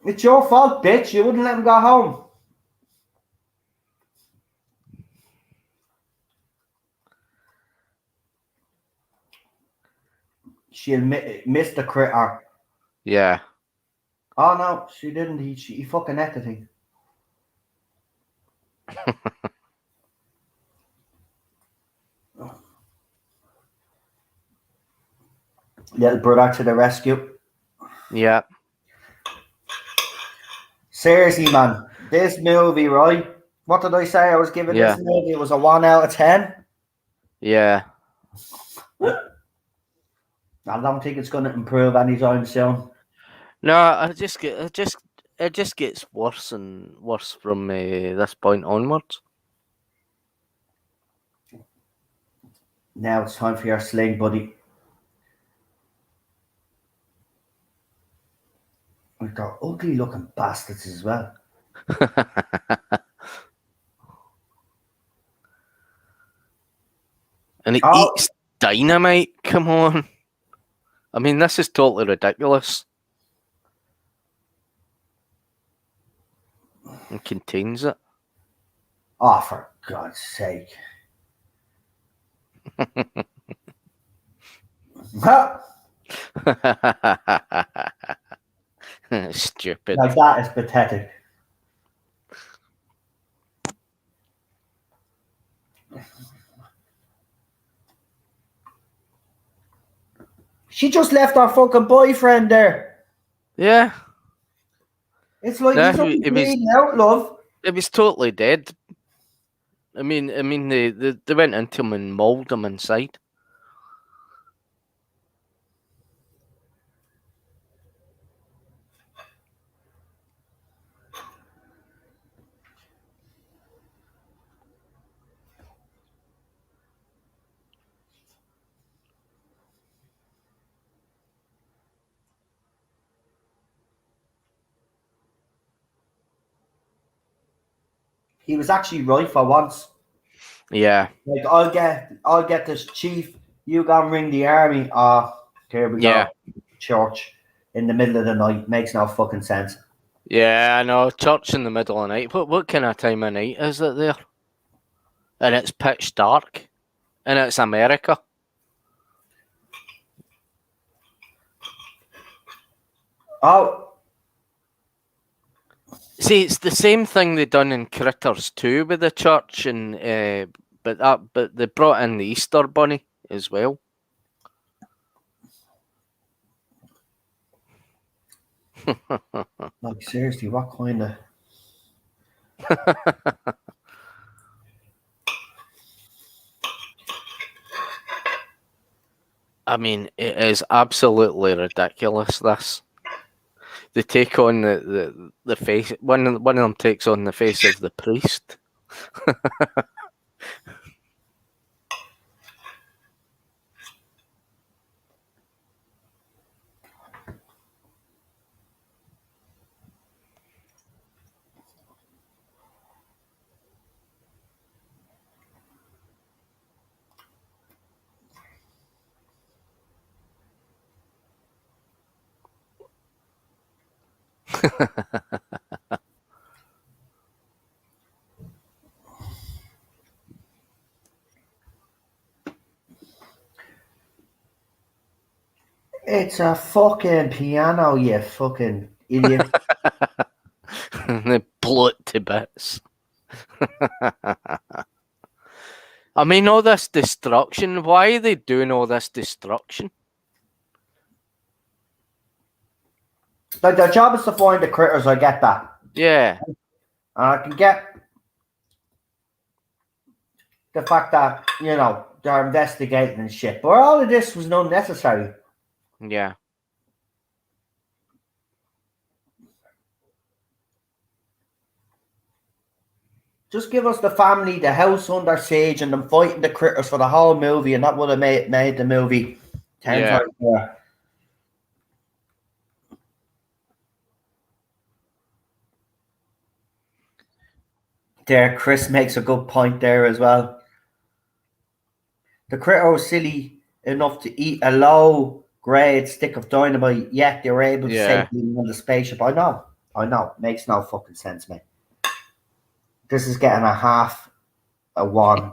It's your fault, bitch. You wouldn't let him go home. She missed the critter. Yeah. Oh no, she didn't. He fucking ate the thing. Little brother to the rescue. Yeah. Seriously, man, this movie, right? What did I say? I was giving Yeah. this movie. It was a 1 out of 10. Yeah. I don't think it's going to improve anytime soon. No, it just gets worse and worse from this point onwards. Now it's time for your sling, buddy. They're ugly looking bastards as well. And he Oh. eats dynamite. Come on. I mean, this is totally ridiculous. And contains it. Oh, for God's sake. Stupid. Like, that is pathetic. She just left her fucking boyfriend there. Yeah. It's like Yeah, he's only it was- bleeding out, love. It was totally dead. I mean, they went into him and mauled him inside. He was actually right for once. Yeah. Like, I'll get this chief. You go and ring the army. Here we Yeah. go. Church in the middle of the night makes no fucking sense. Yeah, I know. Church in the middle of the night. What kind of time of night is it there? And it's pitch dark. And it's America. Oh, See, it's the same thing they done in Critters 2 with the church, and but they brought in the Easter Bunny as well. like seriously, what kind of? I mean, it is absolutely ridiculous. This they take on the face. One of them takes on the face of the priest. It's a fucking piano, you fucking idiot. They blow it to bits. I mean, all this destruction. Why are they doing all this destruction? Like their job is to find the critters. I get that. Yeah. And I can get the fact that they're investigating and shit. But all of this was unnecessary. Yeah. Just give us the family, the house under siege, and them fighting the critters for the whole movie, and that would have made the movie 10 Yeah. times more. There, Chris makes a good point there as well. The critter was silly enough to eat a low-grade stick of dynamite, yet they were able to Yeah. safely on the spaceship. I know. Makes no fucking sense, mate. This is getting a half, a one.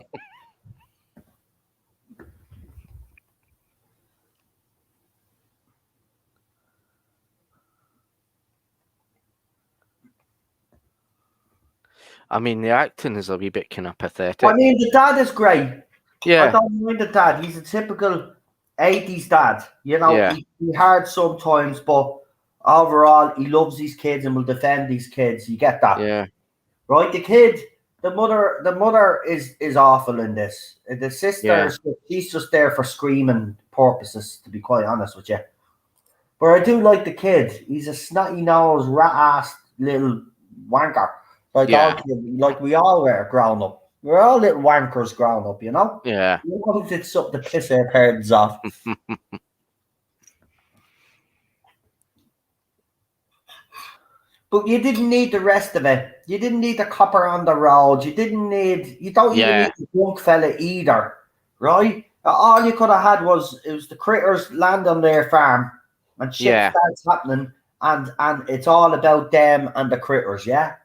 I mean, the acting is a wee bit kind of pathetic. I mean, the dad is great. I Yeah. don't mind the dad. He's a typical 80s dad. Yeah. He hard sometimes, but overall, he loves these kids and will defend these kids. You get that? Yeah. Right? The mother is awful in this. The sister, she's just there for screaming purposes, to be quite honest with you. But I do like the kid. He's a snotty nosed, rat ass little wanker. Like like we all were growing up. We're all little wankers growing up, Yeah. You know, did something to piss our parents off. But you didn't need the rest of it. You didn't need the copper on the road. You don't even need the drunk fella either, right? All you could have had was the critters land on their farm and shit starts happening, and it's all about them and the critters, yeah?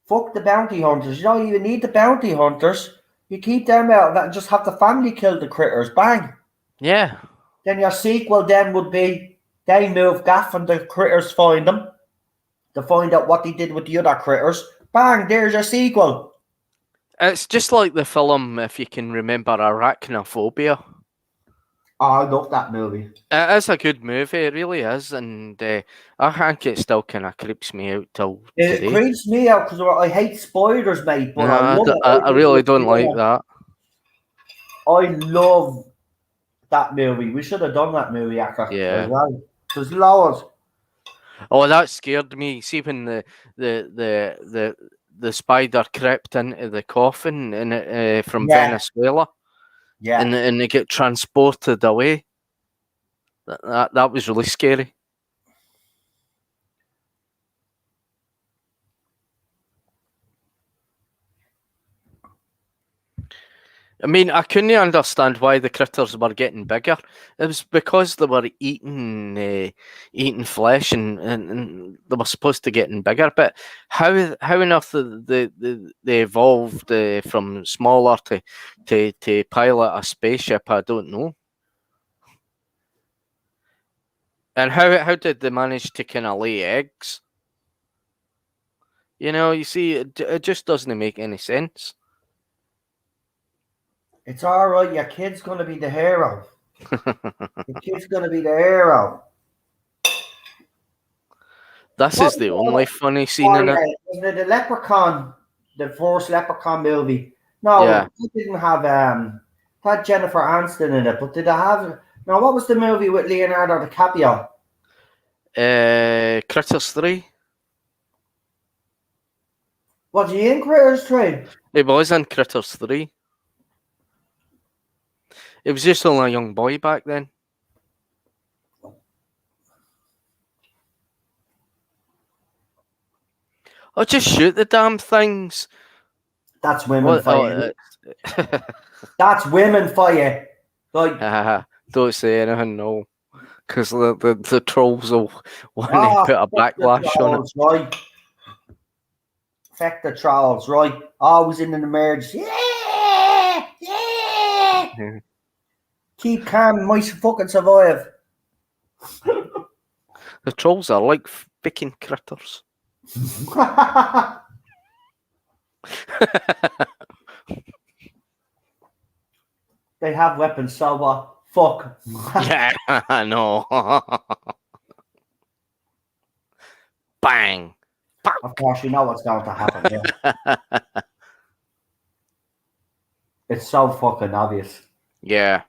Fuck the bounty hunters. You don't even need the bounty hunters. You keep them out of that and just have the family kill the critters. Bang. Yeah. Then your sequel then would be they move gaff and the critters find them to find out what they did with the other critters. Bang, there's your sequel. It's just like the film, if you can remember, Arachnophobia. Oh, I love that movie. It is a good movie, it really is, and I think it still kind of creeps me out till today. It creeps me out because I hate spiders, mate, but I love it. I really don't like that. I love that movie. We should have done that movie as well. There's loads. Oh, that scared me. See when the spider crept into the coffin from Venezuela. Yeah. And they get transported away. That was really scary. I mean, I couldn't understand why the critters were getting bigger. It was because they were eating flesh and they were supposed to getting bigger. But how enough they evolved from smaller to pilot a spaceship, I don't know. And how did they manage to kind of lay eggs? You see, it just doesn't make any sense. It's all right. Your kid's going to be the hero. Your kid's going to be the hero. This is the only funny scene in it. Wasn't it the Leprechaun, the first Leprechaun movie? No, it didn't have had Jennifer Aniston in it, but did it have? Now, what was the movie with Leonardo DiCaprio? Critters 3. Was he in Critters 3? He was in Critters 3. It was just only a young boy back then. Oh, just shoot the damn things. That's women for you. That's women for you. Like, don't say anything, no. Because the trolls will want to put a backlash on it. Right. Feck the trolls, right? Always in an emergency. Yeah. Keep calm, might fucking survive. The trolls are like picking critters. They have weapons, so what? Fuck. Yeah, I know. bang. Of course, you know what's going to happen. Yeah. It's so fucking obvious. Yeah.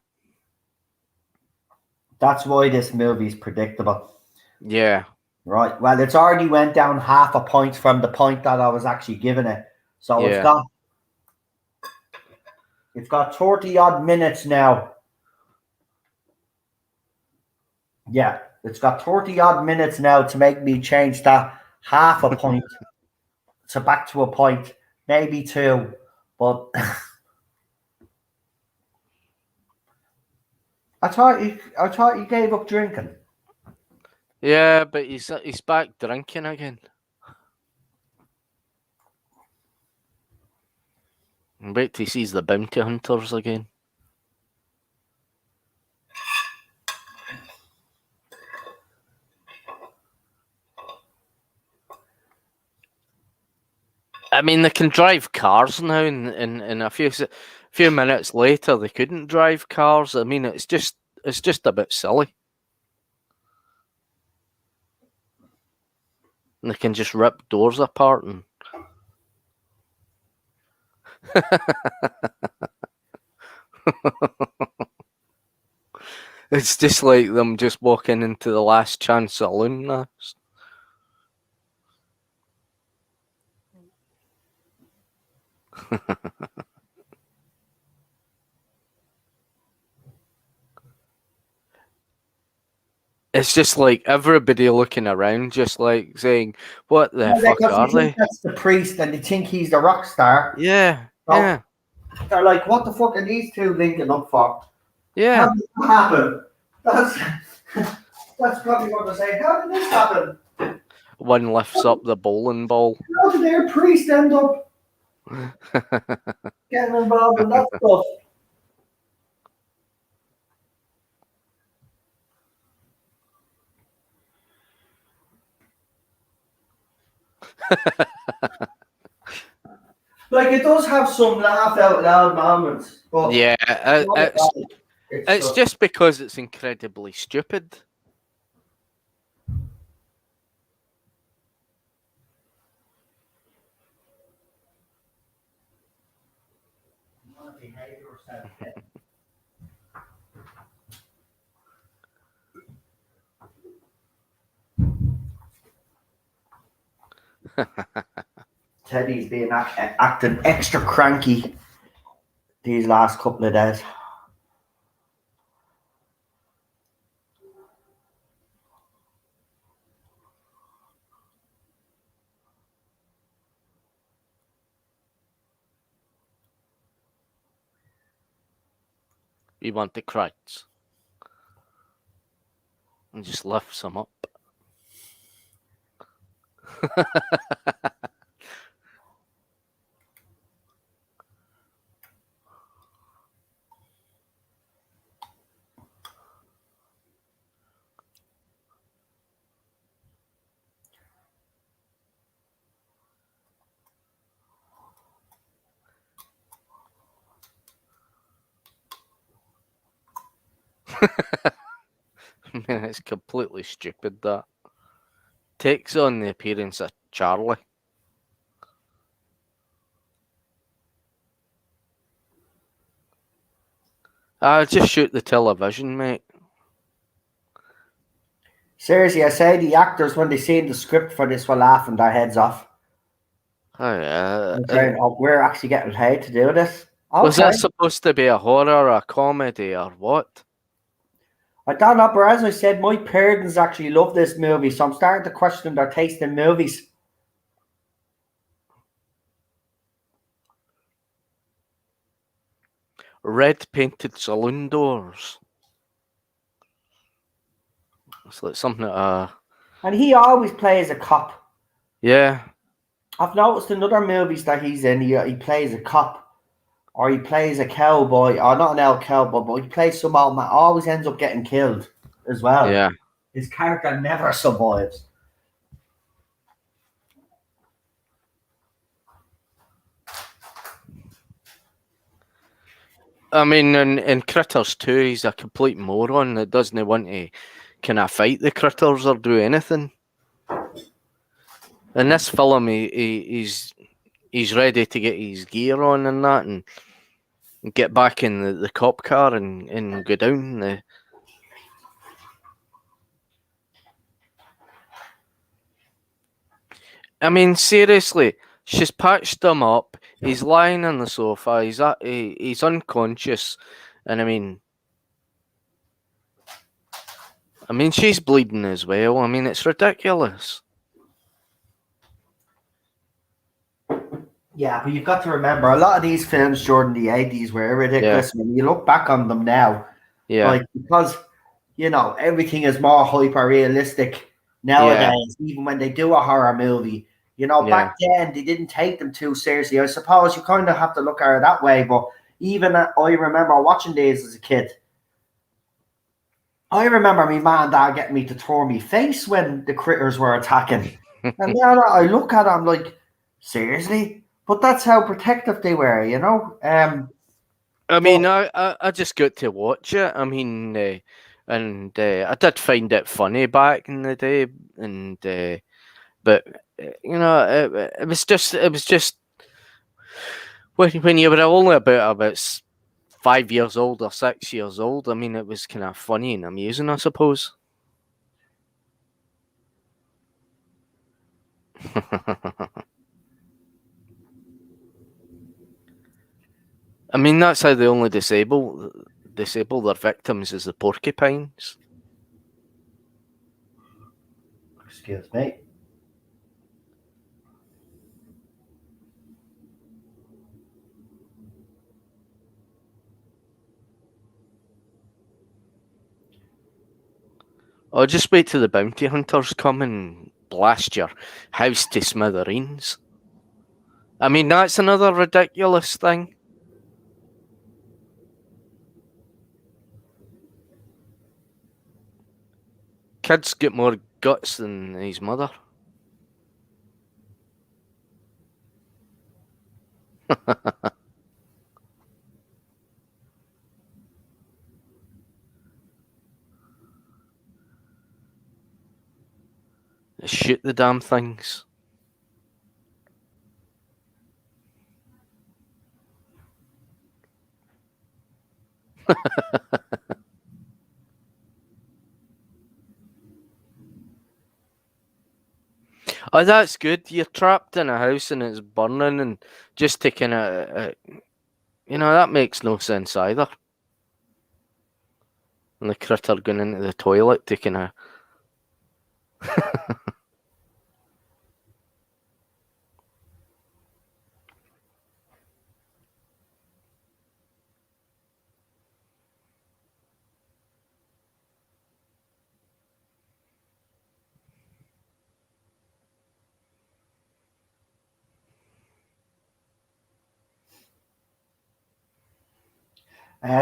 That's why this movie's predictable. Yeah. Right. Well, it's already went down half a point from the point that I was actually giving it. So Yeah. it's got 30 odd minutes now. Yeah, it's got 30 odd minutes now to make me change that half a point to back to a point, maybe two. But I thought you gave up drinking. Yeah, but he's back drinking again. Wait till he sees the bounty hunters again. I mean, they can drive cars now. In a few minutes later, they couldn't drive cars. I mean, it's just a bit silly. And they can just rip doors apart and. It's just like them just walking into the Last Chance Saloon now. It's just like everybody looking around, just like saying, "What the fuck are they?" That's the priest, and they think he's the rock star. Yeah, So yeah, they're like, "What the fuck are these two linking up for? yeah. How did that happen?" That's probably what they're saying. How did this happen? One lifts up the bowling ball. How did their priest end up getting involved in that stuff? Like, it does have some laugh out loud moments, but Yeah, it's just just because it's incredibly stupid. Teddy's been acting extra cranky these last couple of days. You want the Craics and just lifts them up. Man, it's completely stupid that. Takes on the appearance of Charlie. I'll just shoot the television, mate. Seriously, I say the actors, when they see the script for this, were laughing their heads off. Oh, yeah. And saying, "Oh, we're actually getting paid to do this." Was Okay. that supposed to be a horror, a comedy, or what? I don't know, but as I said, my parents actually love this movie, so I'm starting to question their taste in movies. Red painted saloon doors. It's like something And he always plays a cop. yeah. I've noticed in other movies that he's in, he plays a cop, or he plays a cowboy, or not an old cowboy, but he plays some old man. Always ends up getting killed as well. Yeah. His character never survives. I mean, in Critters 2, he's a complete moron that doesn't want to kind of fight the critters or do anything. In this film, he's ready to get his gear on and that, and get back in the cop car and go down the. I mean, seriously, she's patched him up. He's lying on the sofa. He's unconscious, and I mean, she's bleeding as well. I mean, it's ridiculous. Yeah, but you've got to remember a lot of these films during the 80s were ridiculous. When you look back on them now, like, because everything is more hyper realistic nowadays. Even when they do a horror movie, back then they didn't take them too seriously. I suppose you kind of have to look at it that way. But even I remember watching these as a kid. I remember my mom and dad getting me to throw me face when the critters were attacking. And now that I look at it, I'm like, seriously? But that's how protective they were, I mean, I just got to watch it. I mean, and I did find it funny back in the day, and but it was just when you were only about 5 years old or 6 years old. I mean, it was kind of funny and amusing, I suppose. I mean, that's how they only disable their victims is the porcupines. Excuse me. Oh, just wait till the bounty hunters come and blast your house to smithereens. I mean, that's another ridiculous thing. Kid's got more guts than his mother. Shoot the damn things. Oh, that's good. You're trapped in a house and it's burning and just taking that makes no sense either. And the critter going into the toilet taking a...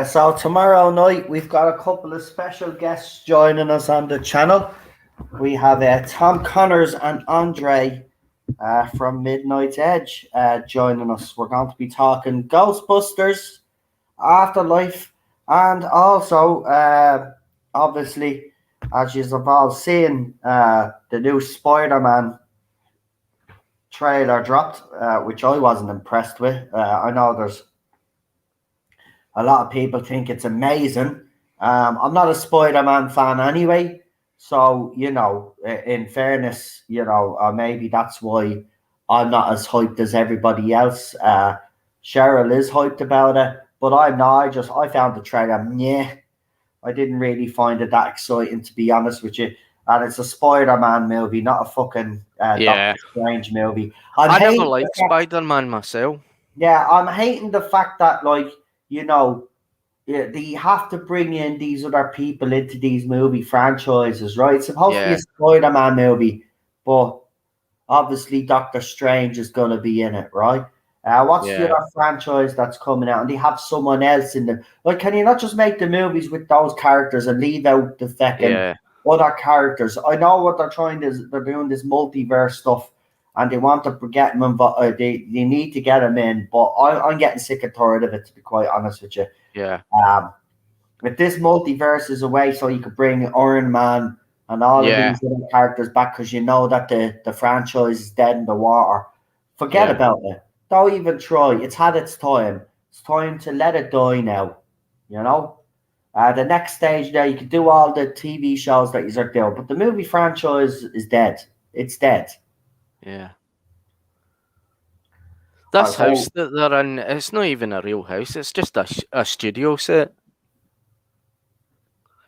So tomorrow night we've got a couple of special guests joining us on the channel. We have Tom Connors and Andre from Midnight's Edge joining us. We're going to be talking Ghostbusters, Afterlife, and also obviously, as you've all seen, the new Spider-Man trailer dropped, which I wasn't impressed with. I know there's a lot of people think it's amazing. I'm not a Spider-Man fan anyway. So, in fairness, maybe that's why I'm not as hyped as everybody else. Cheryl is hyped about it, but I'm not. I found the trailer, I didn't really find it that exciting, to be honest with you. And it's a Spider-Man movie, not a fucking Doctor Strange movie. I never liked Spider-Man myself. Yeah, I'm hating the fact that, they have to bring in these other people into these movie franchises, right? It's supposed to be a Spider-Man movie, but obviously Doctor Strange is going to be in it, right? What's the other franchise that's coming out? And they have someone else in them. Like, can you not just make the movies with those characters and leave out the fucking other characters? I know what they're trying to. They're doing this multiverse stuff, and they want to get them involved. They need to get them in, but I'm getting sick and tired of it, to be quite honest with you. Yeah. If this multiverse is a way so you could bring Iron Man and all of Yeah. these other characters back because you know that the franchise is dead in the water. Forget Yeah. about it. Don't even try. It's had its time. It's time to let it die now. You know? The next stage now, you can do all the TV shows that you're doing, but the movie franchise is dead. It's dead. Yeah. I This house hope. that they're in, it's not even a real house. It's just a studio set.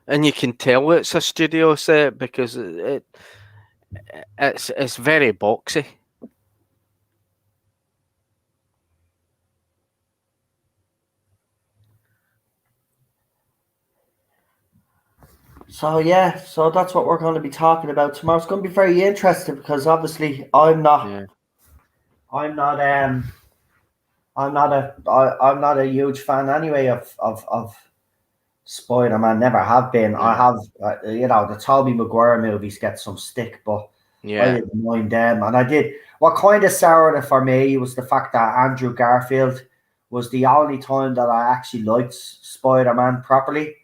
And you can tell it's a studio set because it's very boxy. So yeah, so that's what we're going to be talking about tomorrow. It's going to be very interesting because obviously Yeah. I'm not I'm not a huge fan anyway of Spider-Man. Never have been. I Yeah. have the Tobey Maguire movies get some stick, but I Yeah. didn't mind them. And I did. What kind of soured it for me was the fact that Andrew Garfield was the only time that I actually liked Spider-Man properly,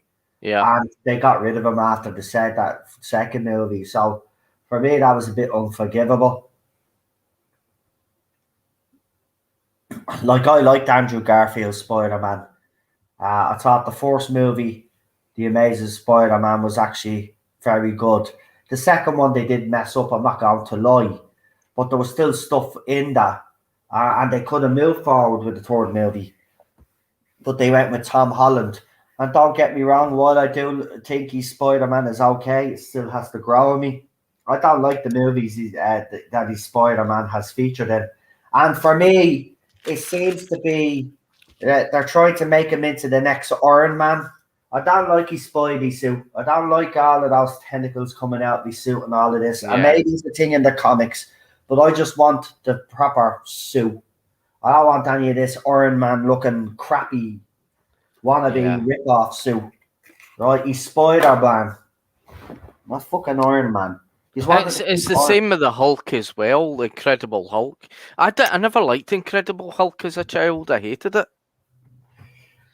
Yeah. and they got rid of him after that second movie. So for me, that was a bit unforgivable. Like I liked Andrew Garfield's Spider-Man. I thought the first movie, The Amazing Spider-Man, was actually very good. The second one they did mess up, I'm not going to lie, but there was still stuff in that, and they could have moved forward with the third movie, but they went with Tom Holland. And don't get me wrong, while I do think he's Spider-Man is okay, it still has to grow on me. I don't like the movies that his Spider-Man has featured in. And for me, it seems to be that they're trying to make him into the next Iron Man. I don't like his Spidey suit. I don't like all of those tentacles coming out of his suit and all of this. And Yeah. maybe it's the thing in the comics, but I just want the proper suit. I don't want any of this Iron Man looking crappy wannabe Yeah. rip-off suit. Right? He's Spider-Man, not fucking Iron Man. He's wanted to It's keep the same with the Hulk as well, the Incredible Hulk. I never liked Incredible Hulk as a child. I hated it.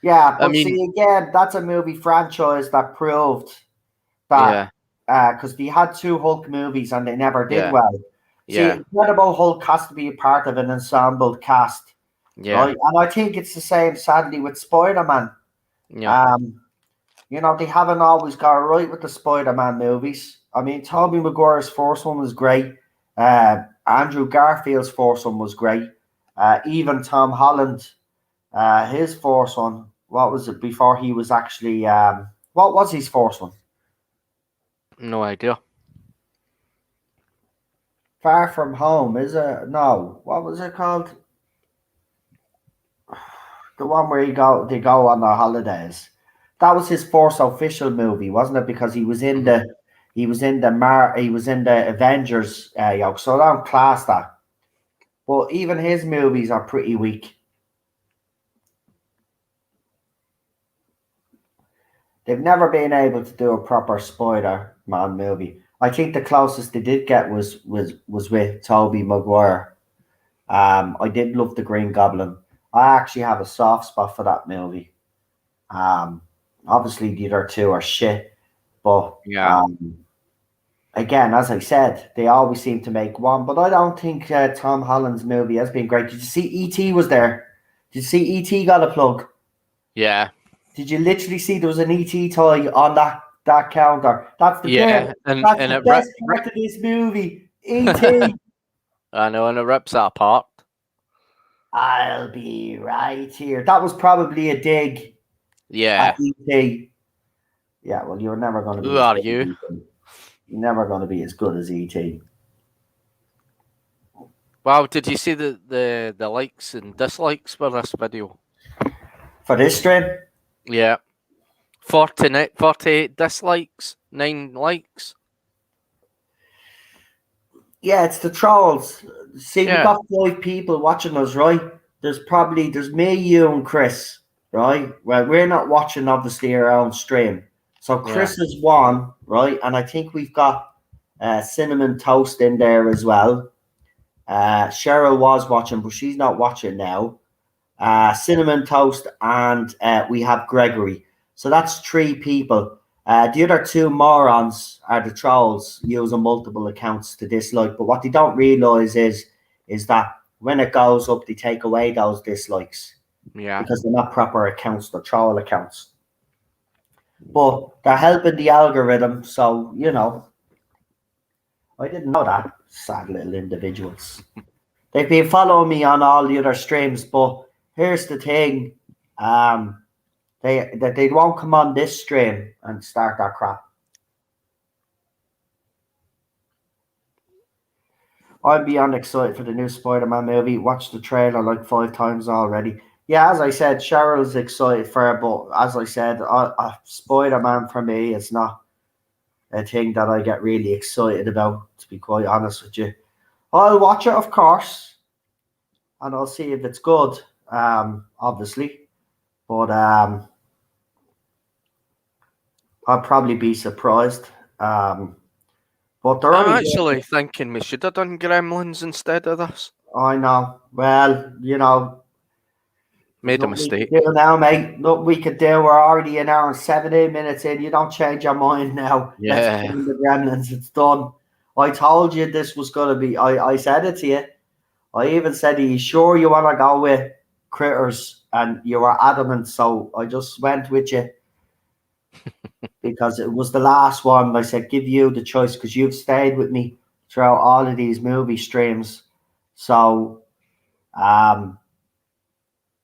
Yeah, I but mean, see again, that's a movie franchise that proved that yeah, because they had two Hulk movies and they never did yeah, well. See, yeah, Incredible Hulk has to be a part of an ensemble cast, yeah, right? And I think it's the same, sadly, with Spider-Man. yeah, Um, they haven't always got it right with the Spider-Man movies. I mean, Tobey Maguire's first one was great. Andrew Garfield's first one was great. Even Tom Holland, his first one, what was it before he was actually, what was his first one? no idea. Far From Home, is it? No, what was it called? The one where they go on their holidays. That was his first official movie, wasn't it? Because Mhm. he was in the Avengers yoke. So I don't class that. But even his movies are pretty weak. They've never been able to do a proper Spider-Man movie. I think the closest they did get was with Tobey Maguire. I did love the Green Goblin. I actually have a soft spot for that movie. Um, Obviously the other two are shit, but Yeah, again, as I said, they always seem to make one. But I don't think Tom Holland's movie has been great. Did you see E.T. was there? Did you see E.T. got a plug? yeah, Did you literally see there was an ET toy on that counter? That's the best. yeah, and That's the it best part of this movie. ET. I know, and it rips that apart. I'll be right here. That was probably a dig at Yeah, ET. Yeah, well, you're never going to be who as are good as you? ET. You're never going to be as good as ET. Wow, did you see the likes and dislikes for this video? For this stream, Yeah, 48 dislikes, 9 likes. yeah, it's the trolls. See, we Yeah, got 5 people watching us, right? There's me, you, and Chris, right? Well, we're not watching obviously our own stream. So yeah, Chris is one, right? And I think we've got cinnamon toast in there as well. Cheryl was watching, but she's not watching now. Cinnamon toast, and we have Gregory. So that's 3 people. The other two morons are the trolls using multiple accounts to dislike. But what they don't realise is that when it goes up, they take away those dislikes Yeah. because they're not proper accounts, they're troll accounts. But they're helping the algorithm, so you know. I didn't know that. Sad little individuals. They've been following me on all the other streams, but here's the thing. They won't come on this stream and start that crap. I'm beyond excited for the new Spider-Man movie. Watched the trailer like 5 times already. Yeah, as I said, Cheryl's excited for it, but as I said, Spider-Man for me is not a thing that I get really excited about, to be quite honest with you. I'll watch it, of course, and I'll see if it's good, obviously. But I'll probably be surprised. But they're I'm only actually thinking we should have done Gremlins instead of this. I know. Well, you know, Made a nothing we mistake. can do now, mate. Look, we could do. We're already an hour and 17 minutes in. You don't change your mind now. Let's Yeah. put in the Gremlins. It's done. I told you this was going to be. I said it to you. I even said, "Are you sure you want to go with Critters?" And you were adamant. So I just went with you because it was the last one. I said, "Give you the choice," because you've stayed with me throughout all of these movie streams. So,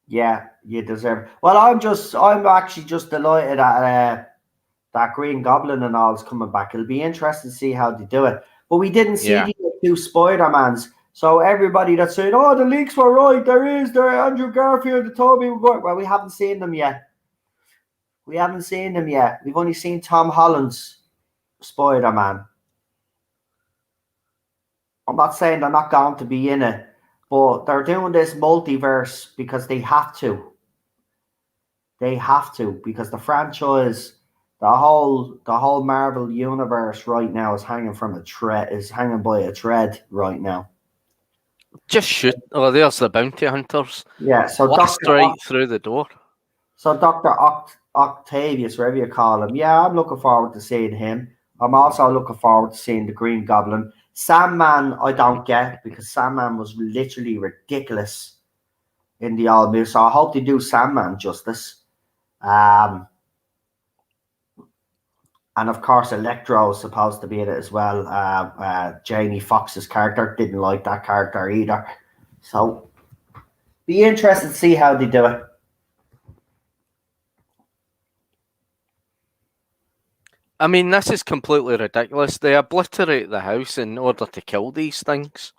yeah, you deserve. Well, I'm actually just delighted that Green Goblin and all is coming back. It'll be interesting to see how they do it. But we didn't see Yeah. the two Spider-Mans. So everybody that's saying, "Oh, the leaks were right. There Andrew Garfield, the Toby." Well, we haven't seen them yet. We haven't seen them yet. We've only seen Tom Holland's Spider-Man. I'm not saying they're not going to be in it, but they're doing this multiverse because they have to. They have to because the franchise, the whole Marvel universe right now is hanging by a thread right now. Just shoot. Oh, there's the bounty hunters. Yeah, so Blast right through the door. So Dr. Octavius, whatever you call him, yeah, I'm looking forward to seeing him. I'm also looking forward to seeing the Green Goblin. Sandman, I don't get because Sandman was literally ridiculous in the old movie. So I hope they do Sandman justice. And of course, Electro is supposed to be in it as well. Jamie Foxx's character, didn't like that character either. So be interested to see how they do it. I mean, this is completely ridiculous. They obliterate the house in order to kill these things.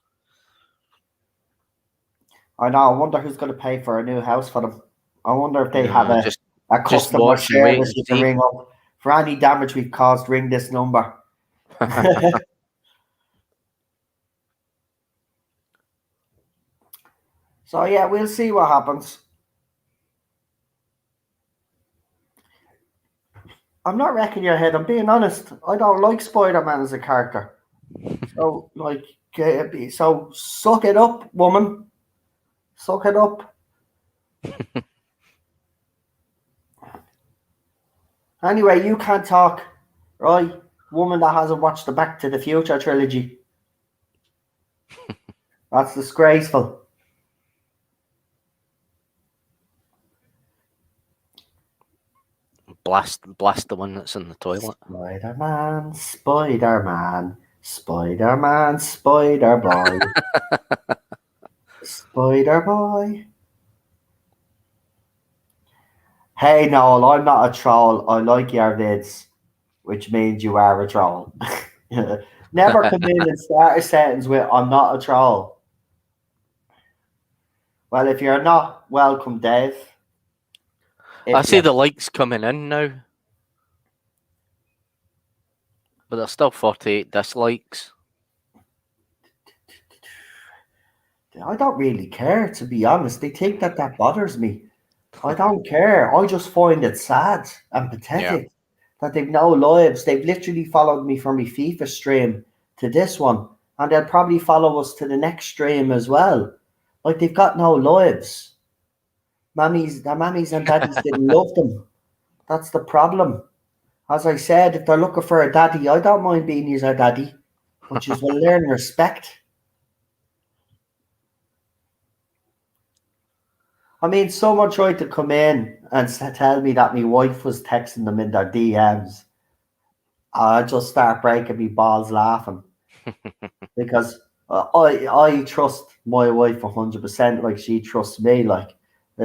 I know. I wonder who's going to pay for a new house for them. I wonder if they have a customer watch and wait service and you can see. ring up. For any damage we've caused, ring this number. So, yeah, we'll see what happens. I'm not wrecking your head. I'm being honest. I don't like Spider-Man as a character. So, like, so suck it up, woman. Suck it up. Anyway, you can't talk, right? Woman that hasn't watched the Back to the Future trilogy. That's disgraceful. Blast the one that's in the toilet. Spider-Man, Spider-Man, Spider-Man, Spider-Boy. Spider-Boy. Hey, Noel, I'm not a troll. I like your vids, which means you are a troll. Never come in and start a sentence with, "I'm not a troll." Well, if you're not, welcome, Dave. I see the likes coming in now. But there's still 48 dislikes. I don't really care, to be honest. They think that bothers me. I don't care. I just find it sad and pathetic that they've no lives. They've literally followed me from my FIFA stream to this one, and they'll probably follow us to the next stream as well. Like, they've got no lives. Their mammies and daddies didn't love them. That's the problem. As I said, if they're looking for a daddy, I don't mind being his daddy, but you will learn respect. I mean, someone tried to come in and tell me that my wife was texting them in their DMs. I just start breaking my balls laughing because I trust my wife 100%. Like she trusts me, like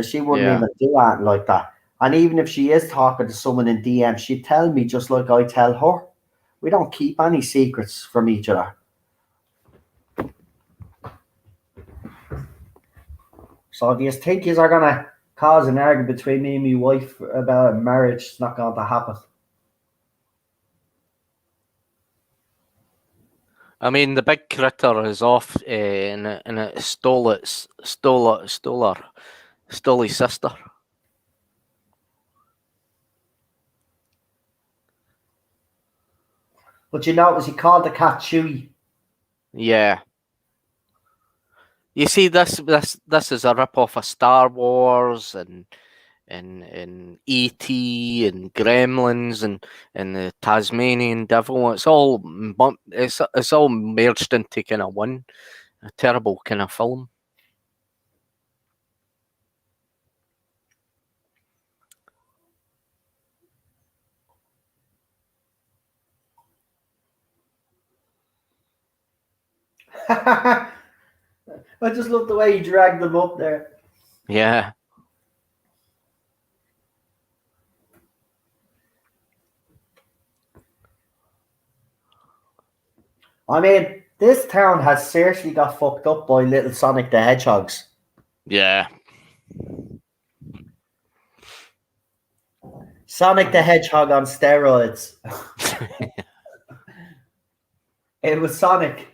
she wouldn't Yeah. even do anything like that. And even if she is talking to someone in DM, she'd tell me just like I tell her. We don't keep any secrets from each other. So do you think you are gonna cause an argument between me and my wife about a marriage? It's not going to happen. I mean, the big critter is off, and it stole his sister. But you notice he called the cat Chewy. Yeah. You see, this is a rip off of Star Wars and E.T. and Gremlins and the Tasmanian Devil. It's all merged into kind of one a terrible kind of film. I just love the way he dragged them up there. Yeah. I mean, this town has seriously got fucked up by little Sonic the Hedgehogs. Yeah. Sonic the Hedgehog on steroids. It was Sonic.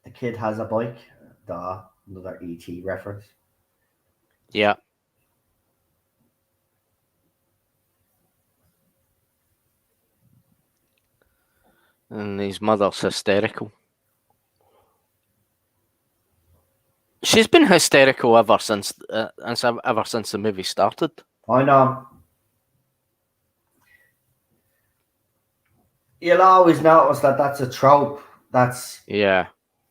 The kid has a bike. Duh, another E.T. reference. Yeah. And his mother's hysterical. She's been hysterical ever since the movie started. I know. You'll always notice that that's a trope that's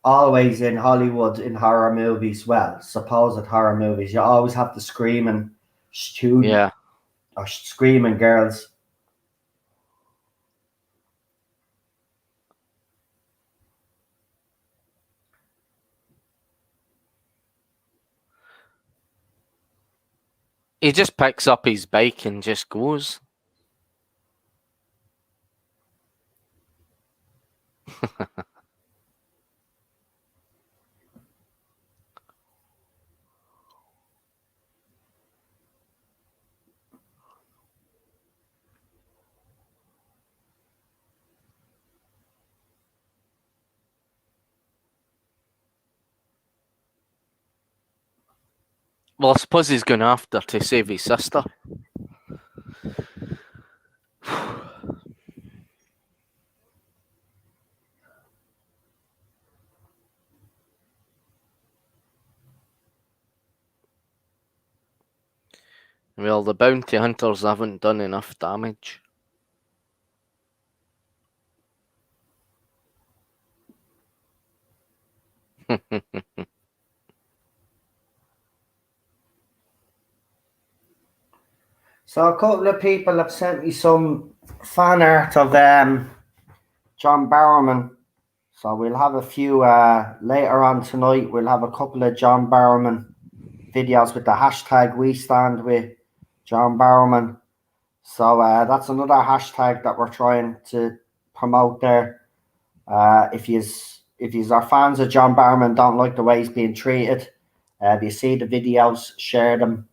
always in Hollywood in horror movies. Well, supposed horror movies. You always have the screaming student or screaming girls. He just picks up his bike and just goes. Well, I suppose he's going after to save his sister. Well, the bounty hunters haven't done enough damage. So a couple of people have sent me some fan art of John Barrowman. So we'll have a few later on tonight. We'll have a couple of John Barrowman videos with the hashtag We Stand With John Barrowman. So that's another hashtag that we're trying to promote there. If you are fans of John Barrowman, don't like the way he's being treated, if you see the videos, share them.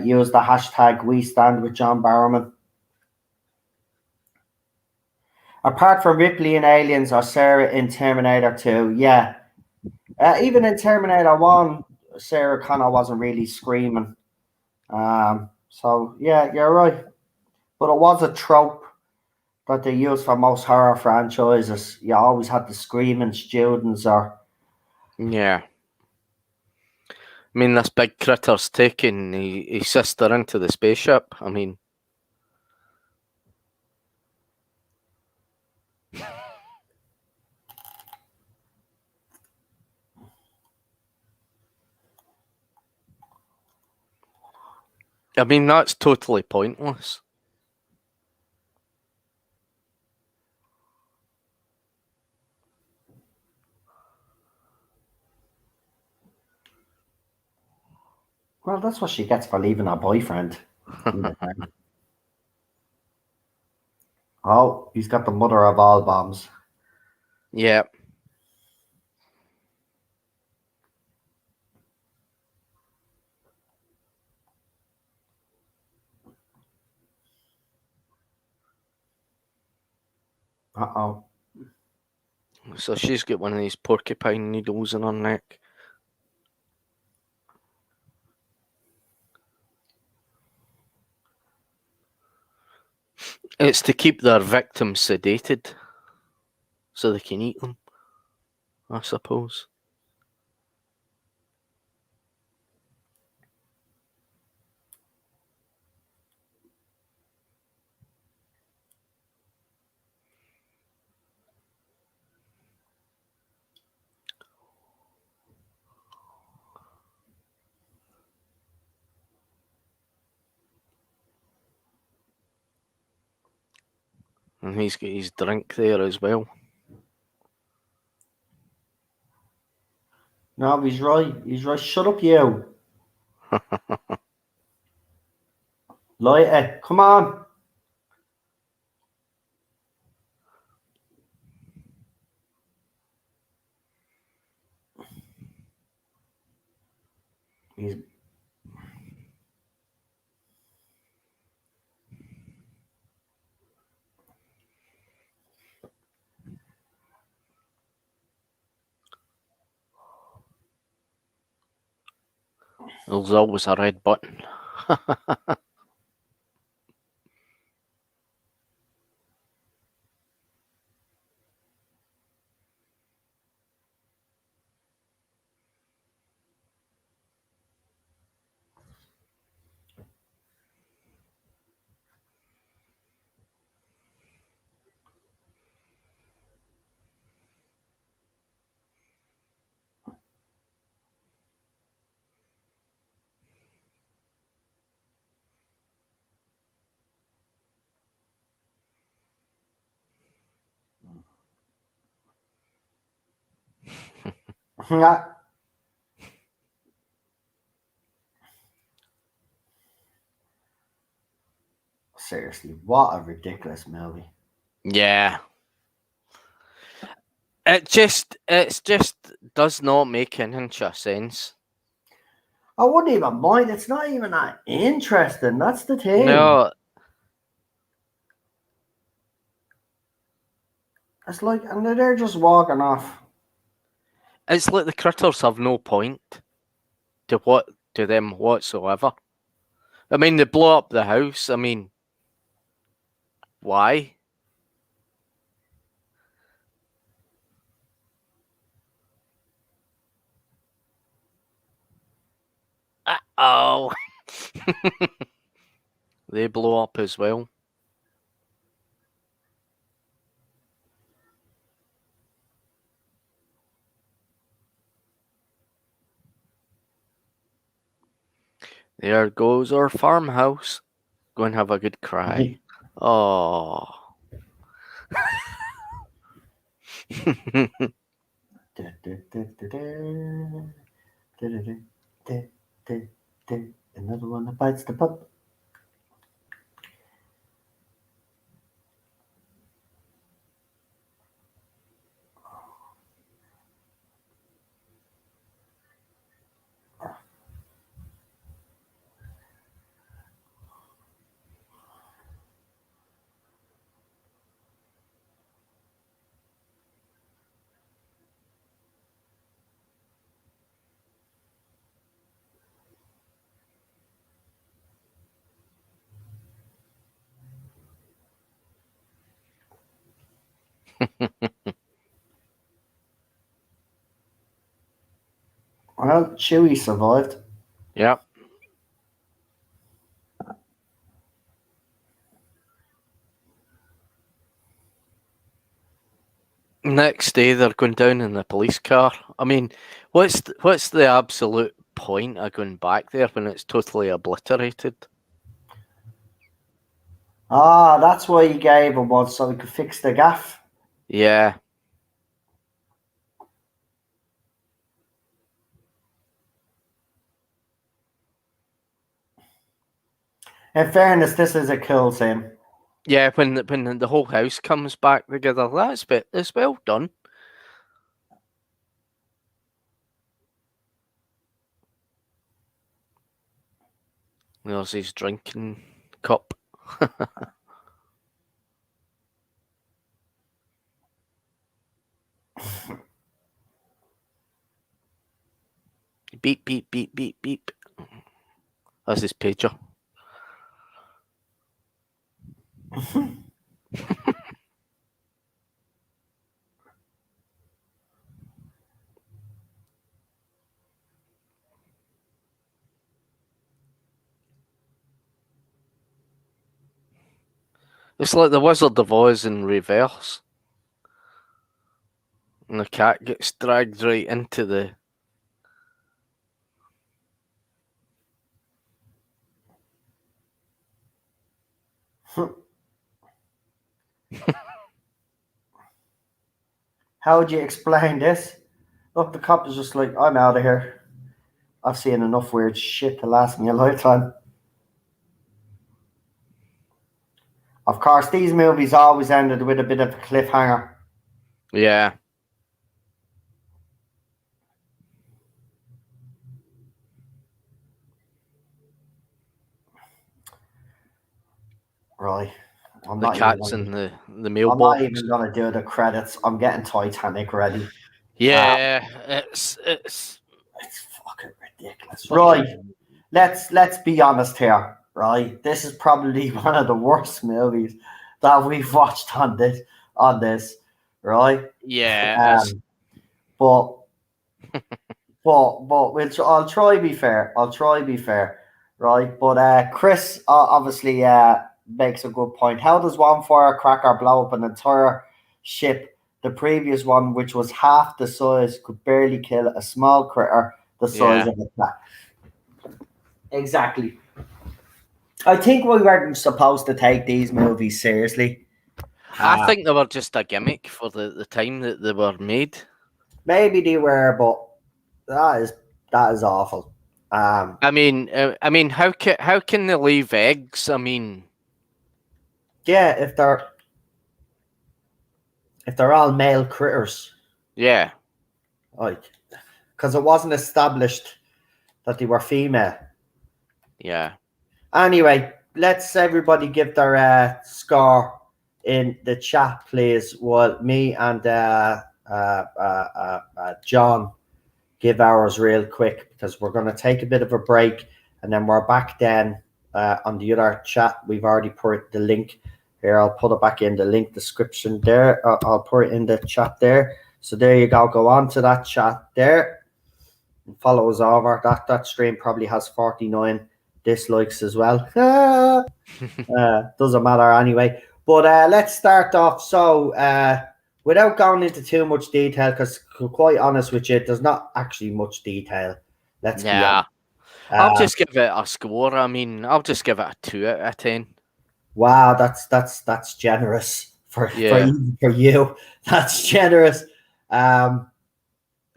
Use the hashtag We Stand With John Barrowman. Apart from Ripley in Aliens or Sarah in Terminator 2, yeah. Even in Terminator 1, Sarah Connor wasn't really screaming. So, yeah, you're right. But it was a trope that they use for most horror franchises. You always had the screaming students or... Yeah. I mean, this big critter's taking his sister into the spaceship. I mean, that's totally pointless. Well, that's what she gets for leaving her boyfriend. Oh, he's got the mother of all bombs. Yeah. Uh-oh. So she's got one of these porcupine needles in her neck. It's to keep their victims sedated so they can eat them, I suppose. And he's got his drink there as well. No, he's right. He's right. Shut up, you. Light it. Come on. He's There's always a red button. Seriously, what a ridiculous movie. Yeah. It just does not make an inch of sense. I wouldn't even mind. It's not even that interesting. That's the thing. No, It's like, and they're just walking off. it's like the critters have no point to them whatsoever. I mean, they blow up the house. I mean, why? Oh, they blow up as well. There goes our farmhouse. Go and have a good cry. Oh. Another one that bites the pup. Well, Chewie survived. Yep. Next day, they're going down in the police car. I mean, what's the absolute point of going back there when it's totally obliterated? Ah, that's why he gave him one so he could fix the gaff. Yeah. In fairness, this is a cool scene. Yeah, when the whole house comes back together, it's well done. There's his drinking cup. Beep, beep, beep, beep, beep. That's his pager. It's like the Wizard of Oz in reverse. And the cat gets dragged right into the... How would you explain this? Look, the cop is just like, I'm out of here. I've seen enough weird shit to last me a lifetime. Of course, these movies always ended with a bit of a cliffhanger. Yeah. Right. The cat's in the I'm not mailbox. even going to do the credits. I'm getting Titanic ready. Yeah, it's It's fucking ridiculous. Right. Let's be honest here. Right. This is probably one of the worst movies that we've watched on this. Right. Yeah. But I'll try be fair. Right. But Chris obviously makes a good point. How does one firecracker blow up an entire ship? The previous one, which was half the size, could barely kill a small critter the size of a cat. Exactly. I think we weren't supposed to take these movies seriously. I think they were just a gimmick for the time that they were made. Maybe they were, but that is awful. I mean, how can they leave eggs? I mean, yeah, if they're all male critters, yeah, like, because it wasn't established that they were female. yeah. Anyway, let's everybody give their score in the chat, please. While me and John give ours real quick, because we're going to take a bit of a break and then we're back then on the other chat. We've already put the link here. I'll put it back in the link description there. I'll put it in the chat there. So there you go. Go on to that chat there and follow us over. That stream probably has 49 dislikes as well. Doesn't matter anyway. But let's start off. So without going into too much detail, because quite honest with you, there's not actually much detail. Let's be honest. I'll just give it a score. I mean, I'll just give it a 2 out of 10. Wow, that's generous for you. That's generous. I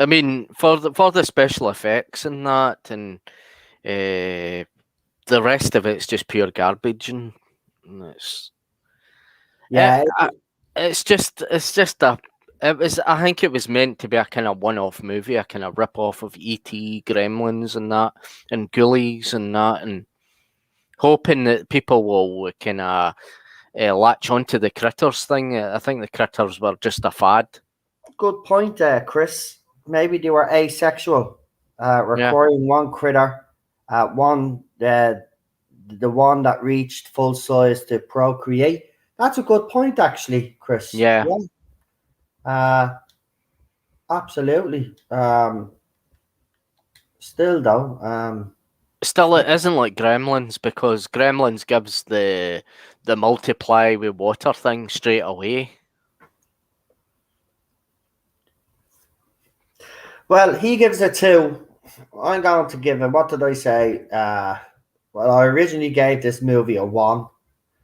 mean, for the special effects and that, and the rest of it's just pure garbage, and it's it's just a. I think it was meant to be a kind of one-off movie, a kind of rip-off of E.T., Gremlins, and that, and Ghoulies, and that, and hoping that people will kind of latch onto the critters thing. I think the critters were just a fad. Good point, Chris. Maybe they were asexual, requiring one critter, the one that reached full size to procreate. That's a good point, actually, Chris. Yeah. Absolutely. Still though, Still, it isn't like Gremlins, because Gremlins gives the multiply with water thing straight away. Well, he gives it 2. I'm going to give him, what did I say? Well, I originally gave this movie a 1.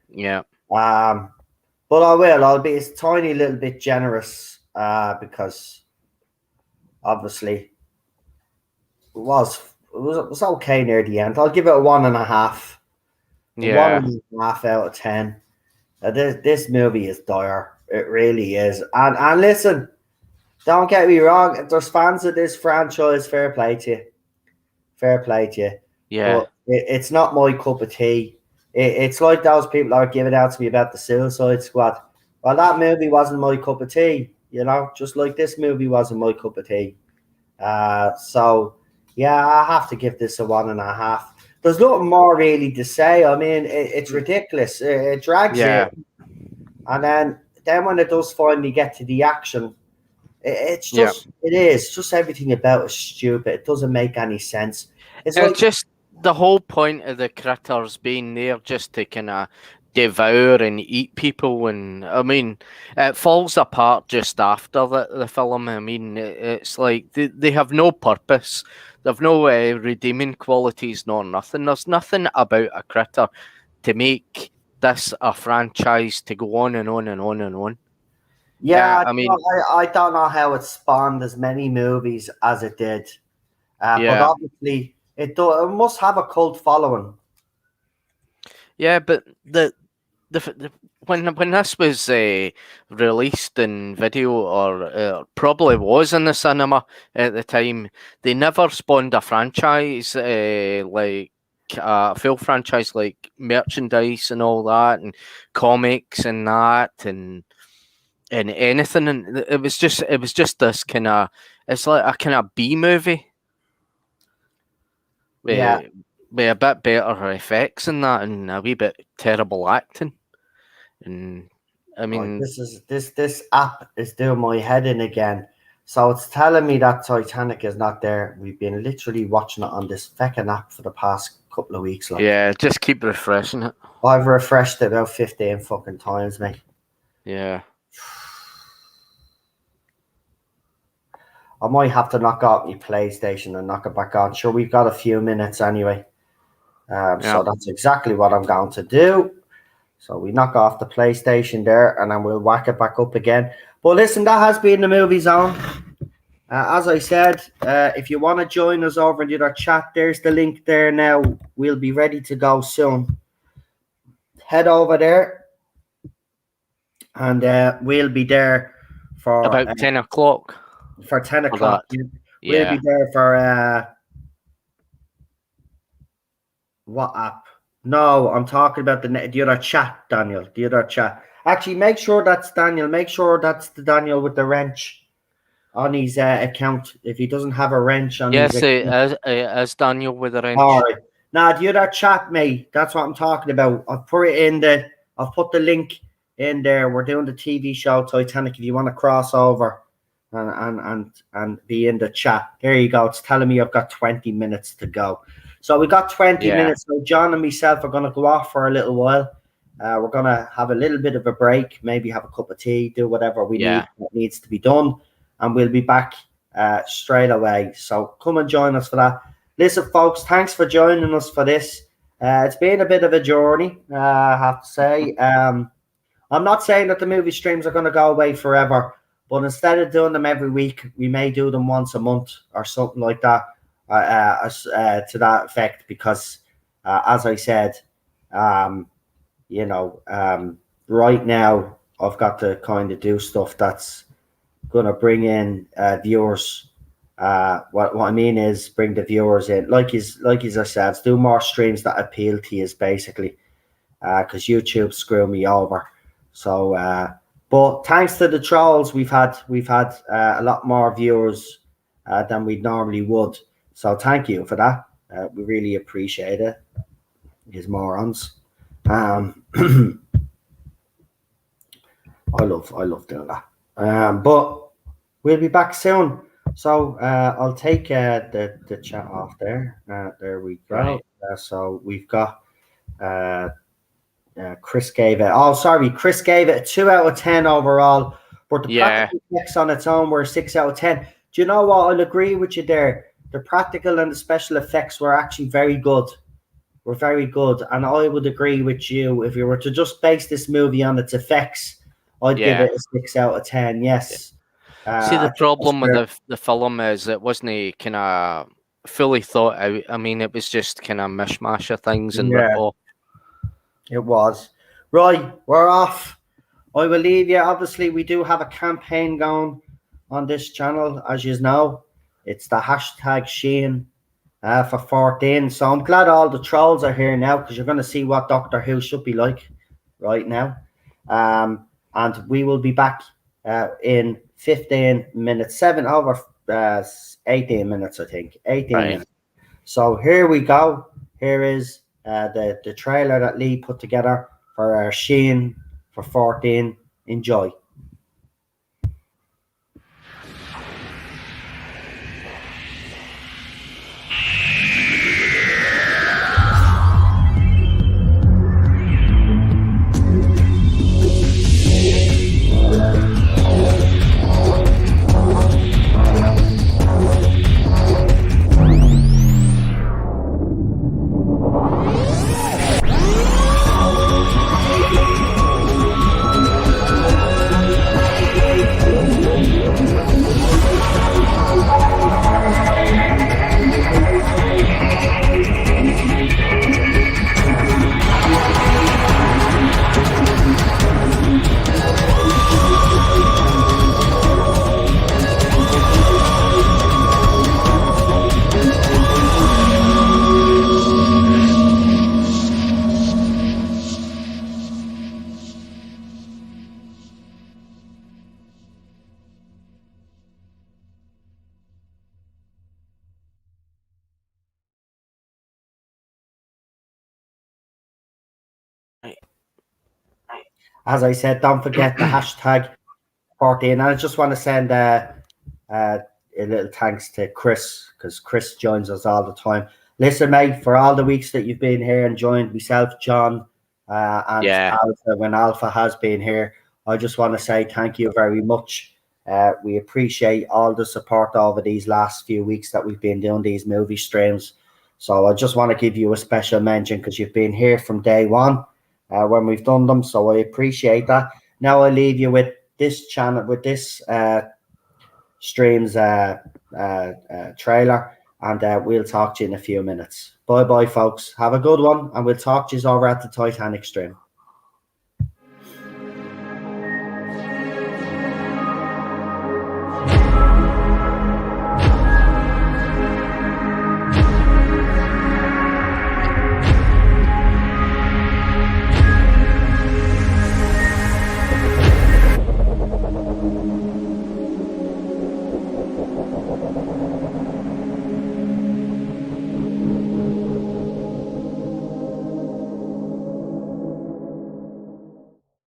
Yeah. But I'll be a tiny little bit generous because obviously it was okay near the end. I'll give it a 1.5. A Yeah. 1.5 out of 10. This movie is dire. It really is. And listen, don't get me wrong. If there's fans of this franchise, fair play to you. Fair play to you. Yeah. But it's not my cup of tea. It's like those people that are giving out to me about the Suicide Squad. Well, that movie wasn't my cup of tea, just like this movie wasn't my cup of tea. So, yeah, I have to give this a 1.5. There's nothing more really to say. I mean, it's ridiculous. It drags Yeah. you. And then when it does finally get to the action, it's Yeah. just, it is. Just everything about it is stupid. It doesn't make any sense. It's like, It's just the whole point of the critters being there just to kind of devour and eat people, and I mean, it falls apart just after the film. I mean, it's like they have no purpose. They've no redeeming qualities, nor nothing. There's nothing about a critter to make this a franchise to go on and on and on and on. yeah, I mean, I don't know how it spawned as many movies as it did. But yeah. obviously, it must have a cult following. Yeah, but when this was released in video, or probably was in the cinema at the time, they never spawned a franchise, like a full franchise, like merchandise and all that, and comics and that, and anything. And it was just this kind of, it's like a kind of B movie Yeah. with a bit better effects and that, and a wee bit terrible acting. And I Right, mean, this app is doing my head in again. So it's telling me that Titanic is not there. We've been literally watching it on this feckin' app for the past couple of weeks. Like, yeah, just keep refreshing it. I've refreshed it about 15 fucking times, mate. Yeah. I might have to knock out my PlayStation and knock it back on. Sure, we've got a few minutes anyway. So that's exactly what I'm going to do. So we knock off the PlayStation there, and then we'll whack it back up again. But listen, that has been the Movie Zone. As I said, if you want to join us over in the other chat, there's the link there now. We'll be ready to go soon. Head over there, and we'll be there for about 10 o'clock. For 10 o'clock. Yeah. We'll be there for what app? No, I'm talking about the other chat, Daniel. The other chat. Actually, make sure that's Daniel. Make sure that's the Daniel with the wrench on his account. If he doesn't have a wrench on his account. As Daniel with the wrench. All right. Now, the other chat, mate. That's what I'm talking about. I've put it in the. I've put the link in there. We're doing the TV show Titanic. If you want to cross over and be in the chat, there you go. It's telling me I've got 20 minutes to go. So we got 20 minutes. So John and myself are going to go off for a little while. We're going to have a little bit of a break, maybe have a cup of tea, do whatever we need that needs to be done. And we'll be back straight away. So come and join us for that. Listen, folks, thanks for joining us for this. It's been a bit of a journey, I have to say. I'm not saying that the movie streams are going to go away forever, but instead of doing them every week, we may do them once a month or something like that. To that effect, because as I said, right now I've got to kind of do stuff that's going to bring in viewers. What I mean is bring the viewers in, like I said, do more streams that appeal to you, basically, because YouTube screwed me over. So, but thanks to the trolls, we've had a lot more viewers than we normally would. So thank you for that. We really appreciate it. These morons. I love doing that. But we'll be back soon. So I'll take the chat off there. There we go. Right. So we've got Chris gave it. Oh, sorry, Chris gave it a 2 out of 10 overall, but the Yeah. practical effects on its own were a 6 out of 10. Do you know what? I'll agree with you there. The practical and the special effects were actually very good. Were very good, and I would agree with you. If you were to just base this movie on its effects, I'd give Yeah. it a 6 out of 10. Yes. See, I the think that's problem with fair. the film is it wasn't kind of fully thought out. I mean, it was just kind of mishmash of things and rip Yeah, off. it was. Right, we're off. I will leave you. Obviously, we do have a campaign going on this channel, as you know. It's the hashtag Sheen for 14. So I'm glad all the trolls are here now because you're going to see what Doctor Who should be like right now. And we will be back in 15 minutes, 18 minutes, I think. 18 Right. minutes. So here we go. Here is the trailer that Lee put together for Sheen for 14. Enjoy. As I said, don't forget the hashtag 14. And I just want to send a little thanks to Chris because Chris joins us all the time. Listen, mate, for all the weeks that you've been here and joined myself, John, and Yeah. Alpha when Alpha has been here, I just want to say thank you very much. We appreciate all the support over these last few weeks that we've been doing these movie streams. So I just want to give you a special mention because you've been here from day one when we've done them. So I appreciate that. Now I leave you with this channel, with this stream's trailer, and we'll talk to you in a few minutes. Bye bye, folks. Have a good one, and we'll talk to you over at the Titanic stream.